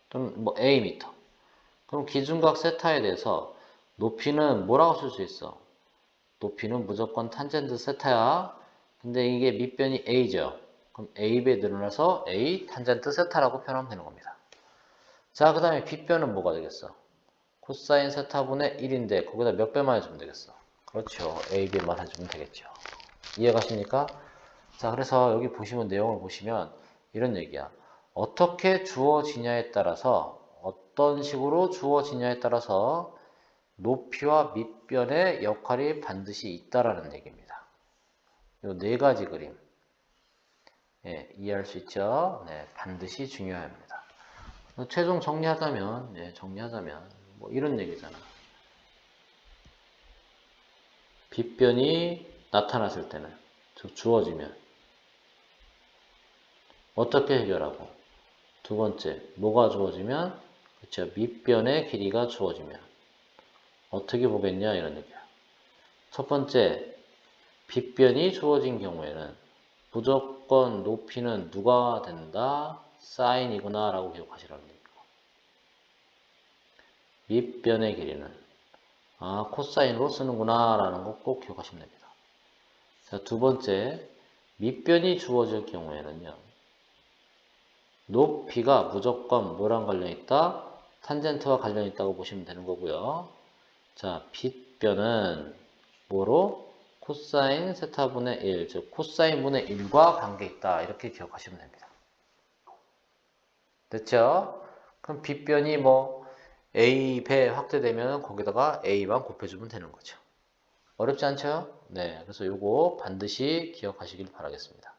또는 뭐 A미터. 그럼 기준각 세타에 대해서 높이는 뭐라고 쓸 수 있어? 높이는 무조건 탄젠트 세타야. 근데 이게 밑변이 A죠. 그럼 A배 늘어나서 A 탄젠트 세타라고 표현하면 되는 겁니다. 자, 그 다음에 빗변은 뭐가 되겠어? 코사인 세타분의 1인데 거기다 몇 배만 해주면 되겠어? 그렇죠. A, B만 해주면 되겠죠. 이해가십니까? 자, 그래서 여기 보시면 내용을 보시면 이런 얘기야. 어떻게 주어지냐에 따라서 어떤 식으로 주어지냐에 따라서 높이와 밑변의 역할이 반드시 있다라는 얘기입니다. 이 네 가지 그림. 예, 이해할 수 있죠? 네, 반드시 중요합니다. 최종 정리하자면, 뭐 이런 얘기잖아. 빗변이 나타났을 때는, 즉 주어지면 어떻게 해결하고, 두 번째, 뭐가 주어지면, 그쵸, 밑변의 길이가 주어지면 어떻게 보겠냐 이런 얘기야. 첫 번째, 빗변이 주어진 경우에는 무조건 높이는 누가 된다? 사인이구나 라고 기억하시라는 얘기고, 밑변의 길이는 코사인으로 쓰는구나 라는 거 꼭 기억하시면 됩니다. 자, 두 번째, 밑변이 주어질 경우에는요, 높이가 무조건 뭐랑 관련있다? 탄젠트와 관련있다고 보시면 되는 거고요. 자, 빗변은 뭐로? 코사인 세타분의 1, 즉 코사인분의 1과 관계있다. 이렇게 기억하시면 됩니다. 됐죠? 그럼 빗변이 뭐 A 배 확대되면 거기다가 A만 곱해주면 되는 거죠. 어렵지 않죠? 네, 그래서 요거 반드시 기억하시길 바라겠습니다.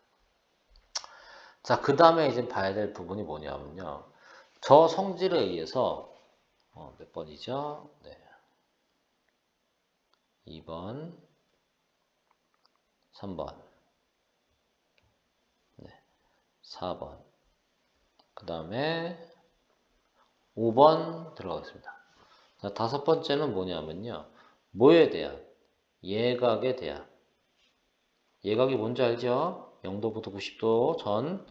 자, 그 다음에 이제 봐야 될 부분이 뭐냐면요. 저 성질에 의해서 몇 번이죠? 네. 2번, 3번, 네. 4번, 그 다음에 5번 들어가겠습니다. 자, 다섯 번째는 뭐냐면요. 뭐에 대한? 예각에 대한. 예각이 뭔지 알죠? 0도부터 90도 전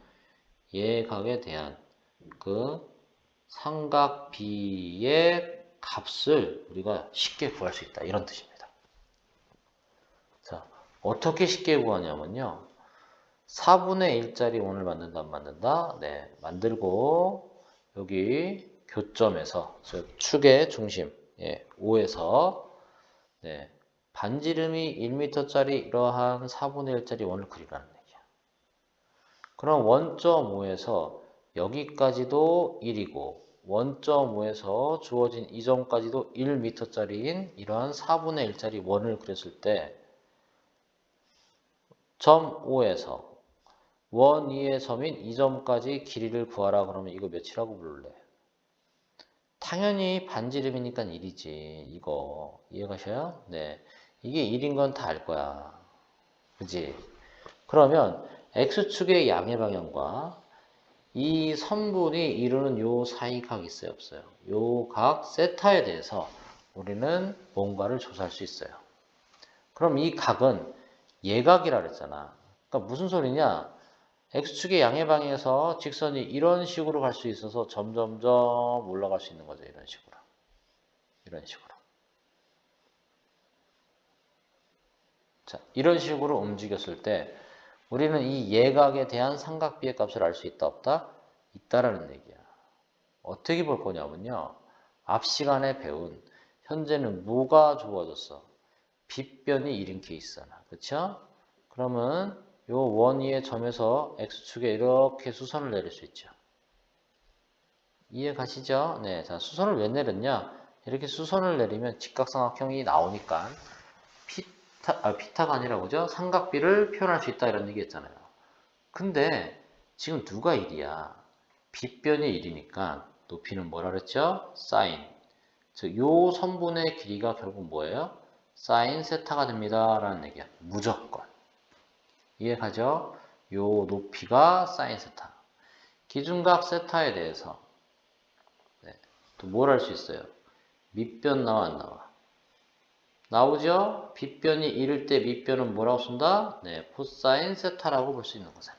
예각에 대한 그 삼각비의 값을 우리가 쉽게 구할 수 있다. 이런 뜻입니다. 자, 어떻게 쉽게 구하냐면요. 4분의 1짜리 원을 만든다, 안 만든다? 네, 만들고 여기 교점에서, 즉 축의 중심, 예, O에서 네, 반지름이 1m짜리 이러한 4분의 1짜리 원을 그리라는 얘기야. 그럼 원점 O에서 여기까지도 1이고 원점 O에서 주어진 이 점까지도 1m짜리인 이러한 4분의 1짜리 원을 그렸을 때 점 O에서 원 위의 점인 이 점까지 길이를 구하라 그러면 이거 몇이라고 부를래? 당연히 반지름이니까 1이지. 이거 이해가셔요? 네, 이게 1인 건 다 알 거야. 그지? 그러면 X축의 양의 방향과 이 선분이 이루는 요 사이 각 있어요, 없어요? 요 각 세타에 대해서 우리는 뭔가를 조사할 수 있어요. 그럼 이 각은 예각이라 그랬잖아. 그러니까 무슨 소리냐? X축의 양의 방향에서 직선이 이런 식으로 갈 수 있어서 점점점 올라갈 수 있는 거죠. 이런 식으로. 이런 식으로. 자, 이런 식으로 움직였을 때 우리는 이 예각에 대한 삼각비의 값을 알 수 있다, 없다? 있다라는 얘기야. 어떻게 볼 거냐면요. 앞 시간에 배운 현재는 뭐가 주어졌어? 빗변이 이른 케이스잖아. 그쵸? 그러면 요 원위의 점에서 X축에 이렇게 수선을 내릴 수 있죠. 이해 가시죠? 네. 자, 수선을 왜 내렸냐? 이렇게 수선을 내리면 직각삼각형이 나오니까 피타가 아니라 그죠? 삼각비를 표현할 수 있다 이런 얘기 했잖아요. 근데 지금 누가 1이야? 빗변이 1이니까 높이는 뭐라 그랬죠? 사인. 즉, 요 선분의 길이가 결국 뭐예요? 사인 세타가 됩니다. 라는 얘기야. 무조건. 이해가죠? 요 높이가 사인 세타. 기준각 세타에 대해서 네, 또 뭘 할 수 있어요? 밑변 나와 안 나와? 나오죠? 빗변이 이를 때 밑변은 뭐라고 쓴다? 네, 코사인 세타라고 볼 수 있는 거잖아.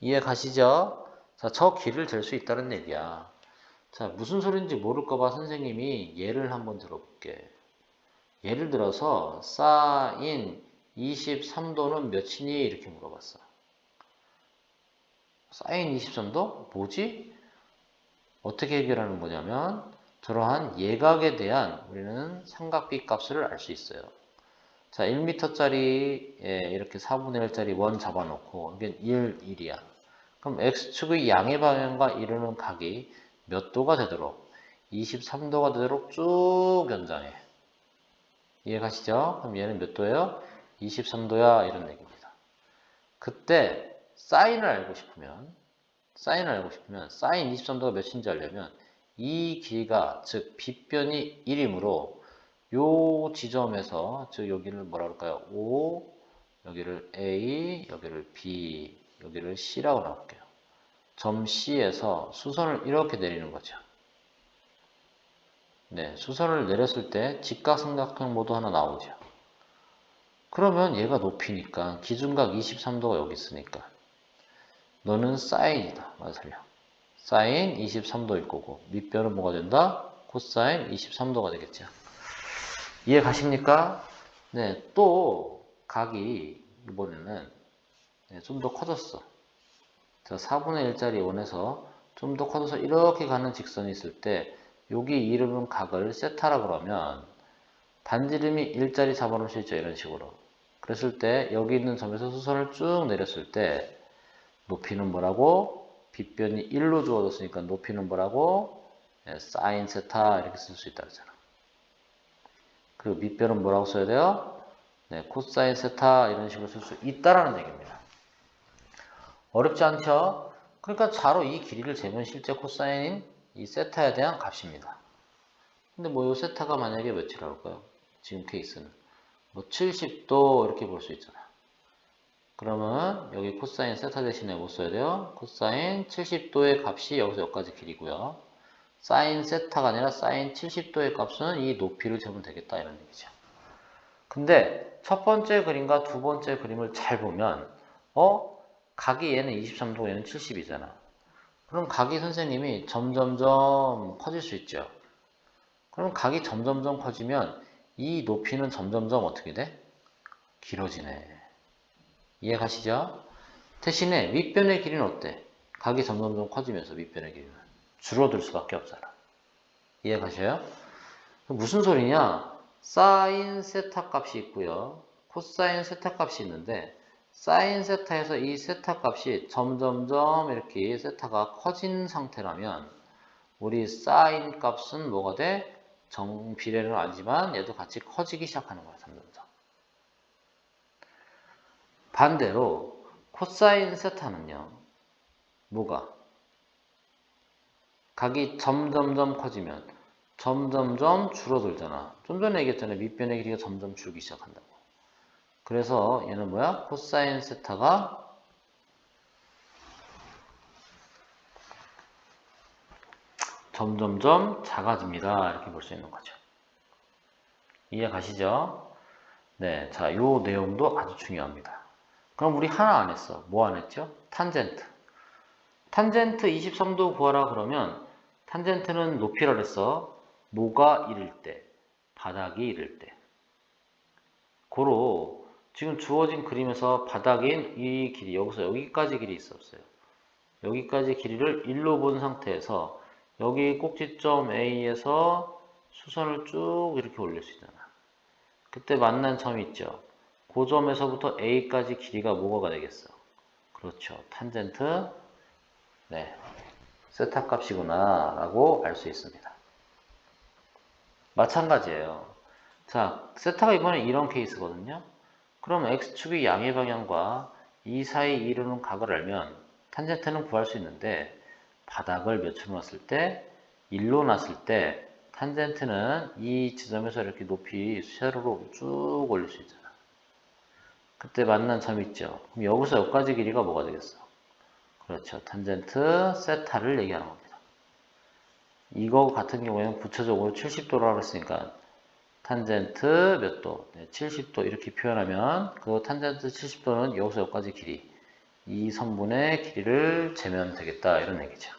이해 가시죠? 자, 저 길을 잴 수 있다는 얘기야. 자, 무슨 소린지 모를까봐 선생님이 예를 한번 들어볼게. 예를 들어서 사인 23도는 몇이니? 이렇게 물어봤어. 사인 23도? 뭐지? 어떻게 해결하는 거냐면 저러한 예각에 대한 우리는 삼각비 값을 알 수 있어요. 자, 1m짜리 이렇게 4분의 1짜리 원 잡아놓고 이게 1, 1이야. 그럼 x축의 양의 방향과 이루는 각이 몇 도가 되도록 23도가 되도록 쭉 연장해. 이해가시죠? 그럼 얘는 몇 도예요? 23도야 이런 얘기입니다. 그때 사인을 알고 싶으면 사인 23도가 몇인지 알려면 이 길이가 즉 빗변이 1이므로 요 지점에서 즉 여기를 뭐라 그럴까요? O, 여기를 A, 여기를 B, 여기를 C라고 나올게요. 점 C에서 수선을 이렇게 내리는 거죠. 네, 수선을 내렸을 때 직각삼각형 모두 하나 나오죠. 그러면 얘가 높이니까 기준각 23도가 여기 있으니까 너는 사인이다. 맞아요. 사인 23도일 거고 밑변은 뭐가 된다? 코사인 23도가 되겠죠. 이해 가십니까? 네, 또 각이 이번에는 좀 더 커졌어. 자, 4분의 1짜리 원에서 좀 더 커져서 이렇게 가는 직선이 있을 때 여기 이름은 각을 세타라 그러면 반지름이 1짜리 잡아놓을 수 있죠. 이런 식으로. 그랬을 때 여기 있는 점에서 수선을 쭉 내렸을 때 높이는 뭐라고? 빗변이 1로 주어졌으니까 높이는 뭐라고? 사인 세타 이렇게 쓸 수 있다 그러잖아. 그리고 밑변은 뭐라고 써야 돼요? 네, 코사인 세타 이런 식으로 쓸 수 있다라는 얘기입니다. 어렵지 않죠? 그러니까 자로 이 길이를 재면 실제 코사인인 이 세타에 대한 값입니다. 근데 뭐 이 세타가 만약에 몇이라고 할까요? 지금 케이스는 뭐 70도 이렇게 볼 수 있잖아. 그러면 여기 코사인 세타 대신에 뭐 써야 돼요? 코사인 70도의 값이 여기서 여기까지 길이고요. 사인 세타가 아니라 사인 70도의 값은 이 높이를 재면 되겠다 이런 얘기죠. 근데 첫 번째 그림과 두 번째 그림을 잘 보면 각이 얘는 23도고 얘는 70이잖아. 그럼 각이 선생님이 점점점 커질 수 있죠. 그럼 각이 점점점 커지면 이 높이는 점점점 어떻게 돼? 길어지네. 이해 가시죠? 대신에 윗변의 길이는 어때? 각이 점점점 커지면서 윗변의 길이는 줄어들 수밖에 없잖아. 이해 가셔요? 무슨 소리냐? 사인 세타 값이 있고요. 코사인 세타 값이 있는데 사인 세타에서 이 세타 값이 점점점 이렇게 세타가 커진 상태라면 우리 사인 값은 뭐가 돼? 정비례는 아니지만 얘도 같이 커지기 시작하는 거야. 점점점. 반대로 코사인 세타는요. 뭐가? 각이 점점점 커지면 점점점 줄어들잖아. 좀 전에 얘기했잖아요. 밑변의 길이가 점점 줄기 시작한다고. 그래서 얘는 뭐야? 코사인 세타가 점점점 작아집니다. 이렇게 볼 수 있는 거죠. 이해 가시죠? 네, 자, 요 내용도 아주 중요합니다. 그럼 우리 하나 안 했어. 뭐 안 했죠? 탄젠트. 탄젠트 23도 구하라 그러면 탄젠트는 높이라 그랬어. 뭐가 이를 때, 바닥이 이를 때. 고로 지금 주어진 그림에서 바닥인 이 길이 여기서 여기까지 길이 있었어요. 여기까지 길이를 1로 본 상태에서 여기 꼭지점 A에서 수선을 쭉 이렇게 올릴 수 있잖아. 그때 만난 점이 있죠. 그 점에서부터 A까지 길이가 뭐가 되겠어? 그렇죠. 탄젠트 네, 세타 값이구나 라고 알 수 있습니다. 마찬가지예요. 자, 세타가 이번에 이런 케이스거든요. 그럼 x축의 양의 방향과 이 사이 이루는 각을 알면 탄젠트는 구할 수 있는데 바닥을 몇으로 놨을 때 1로 놨을 때 탄젠트는 이 지점에서 이렇게 높이 세로로 쭉 올릴 수 있잖아. 그때 만난 점 있죠. 그럼 여기서 여기까지 길이가 뭐가 되겠어? 그렇죠. 탄젠트 세타를 얘기하는 겁니다. 이거 같은 경우에는 구체적으로 70도라고 했으니까 탄젠트 몇 도? 네, 70도 이렇게 표현하면 그 탄젠트 70도는 여기서 여기까지 길이 이 선분의 길이를 재면 되겠다 이런 얘기죠.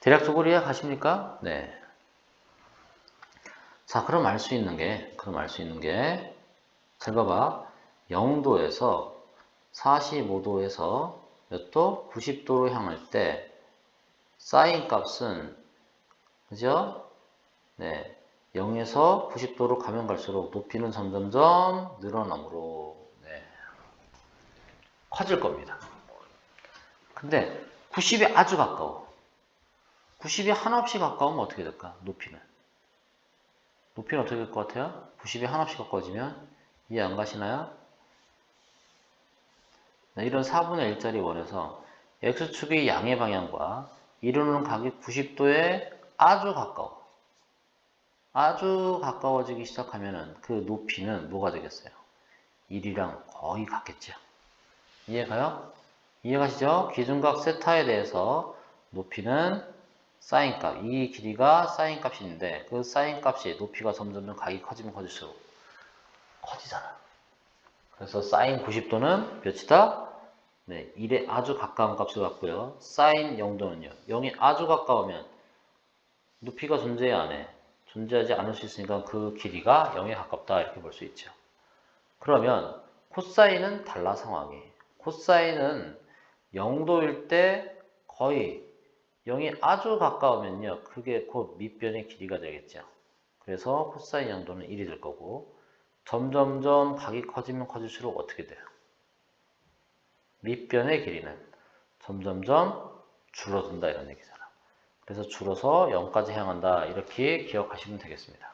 대략적으로 이해가십니까? 네. 자, 그럼 알 수 있는 게 잘 봐봐. 0도에서 45도에서 몇 도? 90도로 향할 때 사인 값은 그죠? 네. 0에서 90도로 가면 갈수록 높이는 점점점 늘어나므로 네. 커질 겁니다. 근데 90이 아주 가까워. 90이 한없이 가까우면 어떻게 될까? 높이는 어떻게 될 것 같아요? 90이 한없이 가까워지면 이해 안 가시나요? 네, 이런 4분의 1짜리 원에서 x축의 양의 방향과 이루는 각이 90도에 아주 가까워지기 시작하면은 그 높이는 뭐가 되겠어요? 1이랑 거의 같겠죠. 이해가요? 이해가시죠? 기준각 세타에 대해서 높이는 사인값, 이 길이가 사인값인데 그 사인값이 높이가 점점 각이 커지면 커질수록 커지잖아. 그래서 사인 90도는 몇이다? 네, 1에 아주 가까운 값을 갖고요. 사인 0도는요. 0이 아주 가까우면 높이가 존재해 안 해? 존재하지 않을 수 있으니까 그 길이가 0에 가깝다 이렇게 볼 수 있죠. 그러면 코사인은 달라 상황이. 코사인은 0도일 때 거의 0이 아주 가까우면요. 그게 곧 밑변의 길이가 되겠죠. 그래서 코사인 0도는 1이 될 거고 점점점 각이 커지면 커질수록 어떻게 돼요? 밑변의 길이는 점점점 줄어든다 이런 얘기잖아. 그래서 줄어서 0까지 향한다 이렇게 기억하시면 되겠습니다.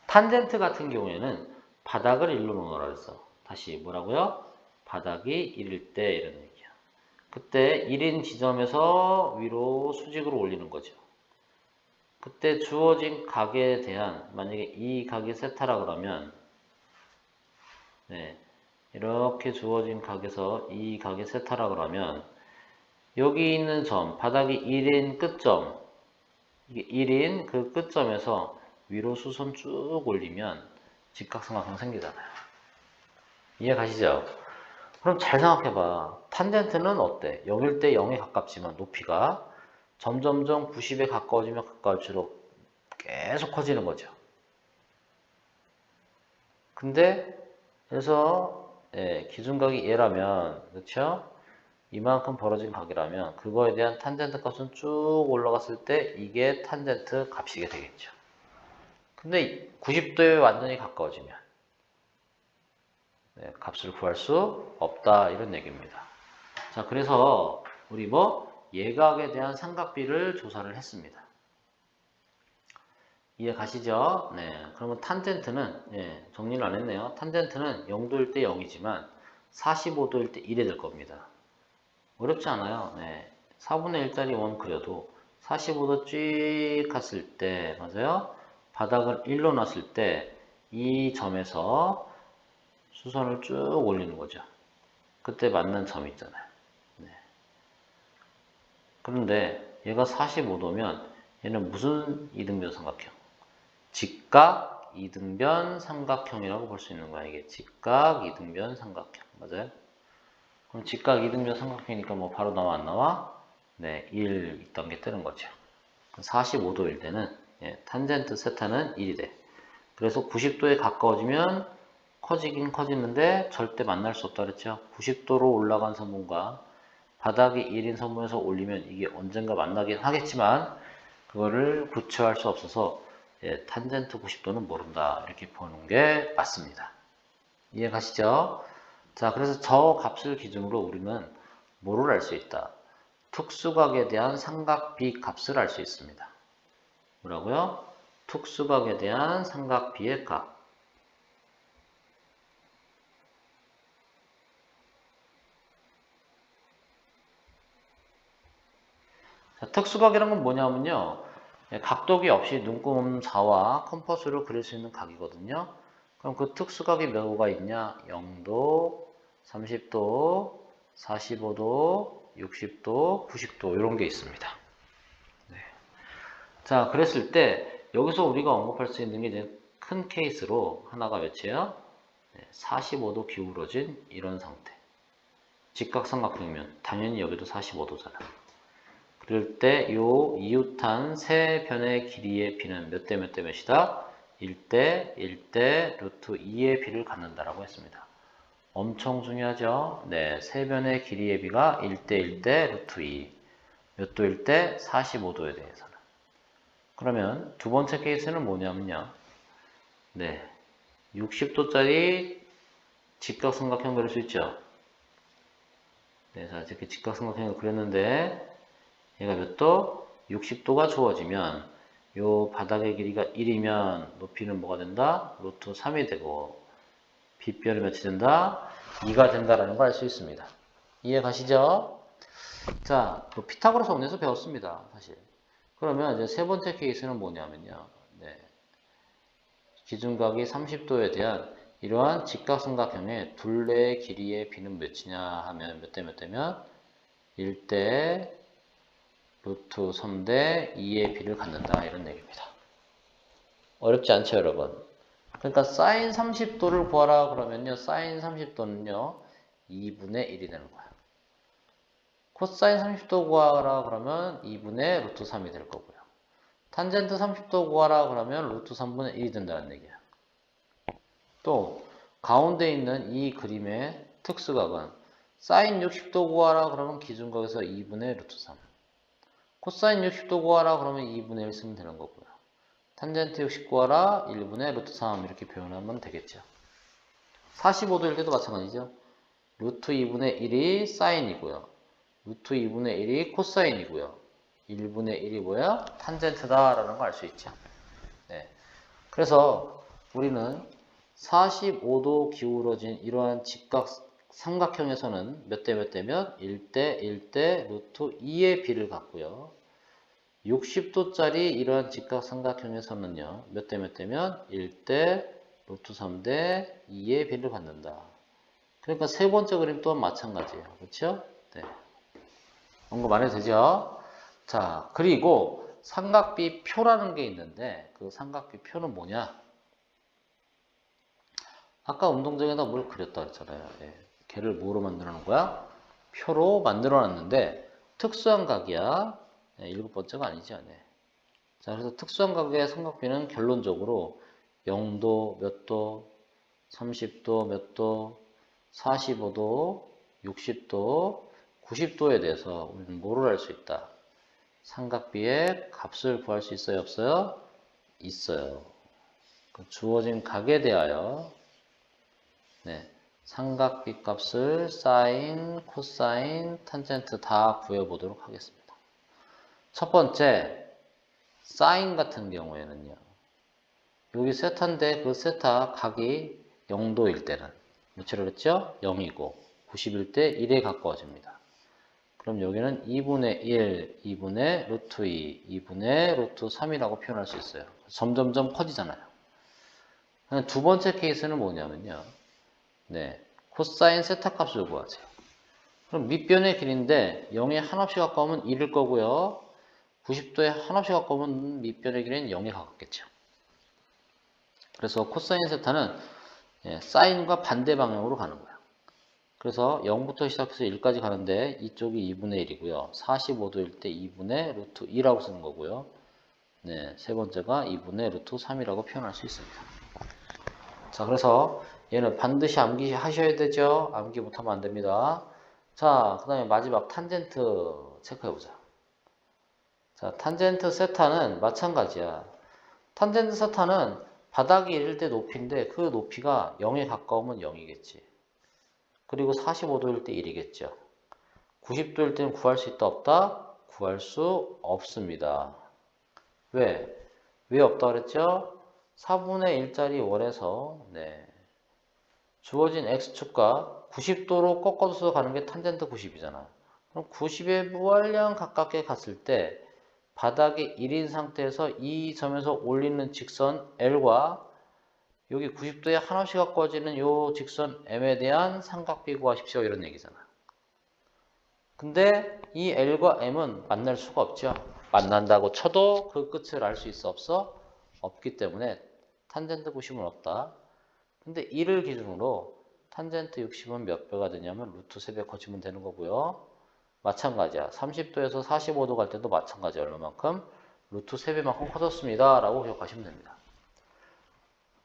탄젠트 같은 경우에는 바닥을 1로 놓으라 그랬어. 다시 뭐라고요? 바닥이 1일 때 이런 얘기야. 그때 1인 지점에서 위로 수직으로 올리는 거죠. 그때 주어진 각에 대한 만약에 이 각이 세타라 그러면 네, 이렇게 주어진 각에서 이 각이 세타라 그러면 여기 있는 점, 바닥이 1인 끝점, 이게 1인 그 끝점에서 위로 수선 쭉 올리면 직각삼각형 생기잖아요. 이해 가시죠? 그럼 잘 생각해봐. 탄젠트는 어때? 0일 때 0에 가깝지만 높이가 점점점 90에 가까워지면 가까울수록 계속 커지는 거죠. 근데 그래서 기준각이 얘라면 그렇죠? 이만큼 벌어진 각이라면 그거에 대한 탄젠트 값은 쭉 올라갔을 때 이게 탄젠트 값이게 되겠죠. 근데 90도에 완전히 가까워지면 값을 구할 수 없다 이런 얘기입니다. 자, 그래서 우리 예각에 대한 삼각비를 조사를 했습니다. 이해 가시죠? 네. 그러면 탄젠트는 정리를 안 했네요. 탄젠트는 0도일 때 0이지만 45도일 때 1이 될 겁니다. 어렵지 않아요. 네. 4분의 1짜리 원 그려도 45도 쭉 갔을 때 맞아요? 바닥을 1로 놨을 때 이 점에서 수선을 쭉 올리는 거죠. 그때 맞는 점이 있잖아요. 네. 그런데 얘가 45도면 얘는 무슨 이등변 삼각형? 직각 이등변 삼각형이라고 볼 수 있는 거야. 이게 직각 이등변 삼각형. 맞아요? 그럼 직각 이등변 삼각형이니까 바로 나와 안 나와? 네, 1 2단계 뜨는 거죠. 45도일 때는 탄젠트 세타는 1이 돼. 그래서 90도에 가까워지면 커지긴 커지는데 절대 만날 수 없다 그랬죠. 90도로 올라간 선분과 바닥이 1인 선분에서 올리면 이게 언젠가 만나긴 하겠지만 그거를 구체화할 수 없어서 탄젠트 90도는 모른다 이렇게 보는 게 맞습니다. 이해 가시죠? 자, 그래서 저 값을 기준으로 우리는 뭐를 알 수 있다? 특수각에 대한 삼각비 값을 알 수 있습니다. 뭐라고요? 특수각에 대한 삼각비의 값. 자, 특수각이란 건 뭐냐면요. 각도기 없이 눈금 4와 컴퍼스로 그릴 수 있는 각이거든요. 그럼 그 특수각이 몇 호가 있냐? 0도, 30도, 45도, 60도, 90도 이런 게 있습니다. 네. 자, 그랬을 때 여기서 우리가 언급할 수 있는 게 이제 큰 케이스로 하나가 몇이에요? 45도 기울어진 이런 상태. 직각삼각형이면 당연히 여기도 45도잖아. 그럴 때 요 이웃한 세 변의 길이의 비는 몇 대 몇 대 몇이다? 1대 1대 루트 2의 비를 갖는다라고 했습니다. 엄청 중요하죠? 네, 세 변의 길이의 비가 1대 1대 루트 2. 몇 도일 때? 45도에 대해서는. 그러면 두 번째 케이스는 뭐냐면요. 네, 60도짜리 직각삼각형 그릴 수 있죠. 네, 자, 이렇게 직각삼각형을 그렸는데 얘가 몇 도? 60도가 주어지면 요 바닥의 길이가 1이면 높이는 뭐가 된다? 루트 3이 되고 빗변이 몇이 된다? 2가 된다라는 걸 알 수 있습니다. 이해 가시죠? 자, 그 피타고라스 원에서 배웠습니다. 사실. 그러면 이제 세 번째 케이스는 뭐냐면요. 네. 기준각이 30도에 대한 이러한 직각삼각형의 둘레의 길이의 비는 몇이냐 하면 몇 대 몇 대면 1대 루트 3대 2의 비를 갖는다 이런 얘기입니다. 어렵지 않죠 여러분? 그러니까 사인 30도를 구하라 그러면요. 사인 30도는요. 2분의 1이 되는 거야. 코사인 30도 구하라 그러면 2분의 루트 3이 될 거고요. 탄젠트 30도 구하라 그러면 루트 3분의 1이 된다는 얘기야. 또 가운데 있는 이 그림의 특수각은 사인 60도 구하라 그러면 기준각에서 2분의 루트 3. 코사인 60도 구하라 그러면 2분의 1 쓰면 되는 거고요. 탄젠트 60 구하라 1분의 루트 3 이렇게 표현하면 되겠죠. 45도일 때도 마찬가지죠. 루트 2분의 1이 사인이고요. 루트 2분의 1이 코사인이고요. 1분의 1이 뭐야? 탄젠트다라는 걸 알 수 있죠. 네. 그래서 우리는 45도 기울어진 이러한 직각 삼각형에서는 몇 대 몇 대면 1대 1대 루트 2의 비를 갖고요. 60도짜리 이러한 직각 삼각형에서는요. 몇 대 몇 대면 1대 루트 3대 2의 비를 갖는다. 그러니까 세 번째 그림 또한 마찬가지예요. 그렇죠? 네. 언급 안 해도 되죠? 자, 그리고 삼각비 표라는 게 있는데 그 삼각비 표는 뭐냐? 아까 운동장에다 뭘 그렸다 했잖아요. 예. 걔를 뭐로 만들어 놓은 거야? 표로 만들어 놨는데 특수한 각이야. 네, 7번째가 아니죠. 네. 자, 그래서 특수한 각의 삼각비는 결론적으로 0도, 몇 도, 30도, 몇 도, 45도, 60도, 90도에 대해서 우리는 뭐를 알 수 있다? 삼각비의 값을 구할 수 있어요? 없어요? 있어요. 그 주어진 각에 대하여 네, 삼각비 값을 사인, 코사인, 탄젠트 다 구해보도록 하겠습니다. 첫 번째, 사인 같은 경우에는요. 여기 세타인데 그 세타 각이 0도일 때는 몇이라고 그랬죠? 0이고 90일 때 1에 가까워집니다. 그럼 여기는 2분의 1, 2분의 루트 2, 2분의 루트 3이라고 표현할 수 있어요. 점점점 커지잖아요. 두 번째 케이스는 뭐냐면요. 네, 코사인 세타 값을 구하세요. 그럼 밑변의 길인데 0에 한없이 가까우면 1일 거고요. 90도에 한없이 가까우면 밑변의 길이는 0에 가깝겠죠. 그래서 코사인 세타는 사인과 반대 방향으로 가는 거예요. 그래서 0부터 시작해서 1까지 가는데 이쪽이 2분의 1이고요. 45도일 때 2분의 루트 2라고 쓰는 거고요. 네, 세 번째가 2분의 루트 3이라고 표현할 수 있습니다. 자, 그래서 얘는 반드시 암기하셔야 되죠. 암기 못하면 안 됩니다. 자, 그 다음에 마지막 탄젠트 체크해보자. 자, 탄젠트 세타는 마찬가지야. 탄젠트 세타는 바닥이 이럴 때 높이인데 그 높이가 0에 가까우면 0이겠지. 그리고 45도일 때 1이겠죠. 90도일 때는 구할 수 있다 없다? 구할 수 없습니다. 왜? 왜 없다 그랬죠? 4분의 1짜리 원에서 네. 주어진 x축과 90도로 꺾어서 가는 게 탄젠트 90이잖아. 그럼 90에 무한량 가깝게 갔을 때 바닥이 1인 상태에서 이 점에서 올리는 직선 L과 여기 90도에 한없이 가까워지는 이 직선 M에 대한 삼각비 구하십시오. 이런 얘기잖아. 근데 이 L과 M은 만날 수가 없죠. 만난다고 쳐도 그 끝을 알 수 있어 없어? 없기 때문에 탄젠트 90은 없다. 근데 1을 기준으로 탄젠트 60은 몇 배가 되냐면 루트 3배 커지면 되는 거고요. 마찬가지야. 30도에서 45도 갈 때도 마찬가지야. 얼마만큼? 루트 3배만큼 커졌습니다. 라고 기억하시면 됩니다.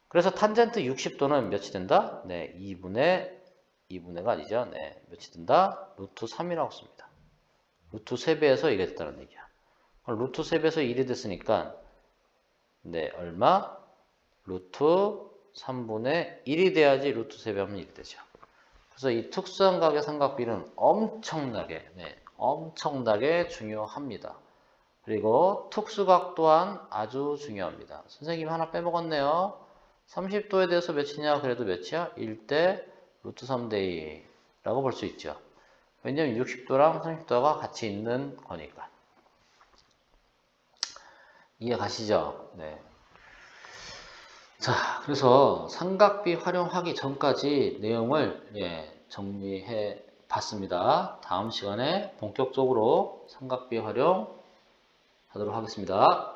그래서 탄젠트 60도는 몇이 된다? 네, 2분의가 아니죠. 네, 몇이 된다? 루트 3이라고 씁니다. 루트 3배에서 이게 됐다는 얘기야. 루트 3배에서 1이 됐으니까 네, 얼마? 루트 3분의 1이 돼야지 루트 3배하면 1이 되죠. 그래서 이 특수한 삼각비는 엄청나게 중요합니다. 그리고 특수각 또한 아주 중요합니다. 선생님이 하나 빼먹었네요. 30도에 대해서 몇이냐? 그래도 몇이야? 1대 루트 3대 2라고 볼 수 있죠. 왜냐면 60도랑 30도가 같이 있는 거니까. 이해 가시죠? 네. 자, 그래서 삼각비 활용하기 전까지 내용을 정리해 봤습니다. 다음 시간에 본격적으로 삼각비 활용하도록 하겠습니다.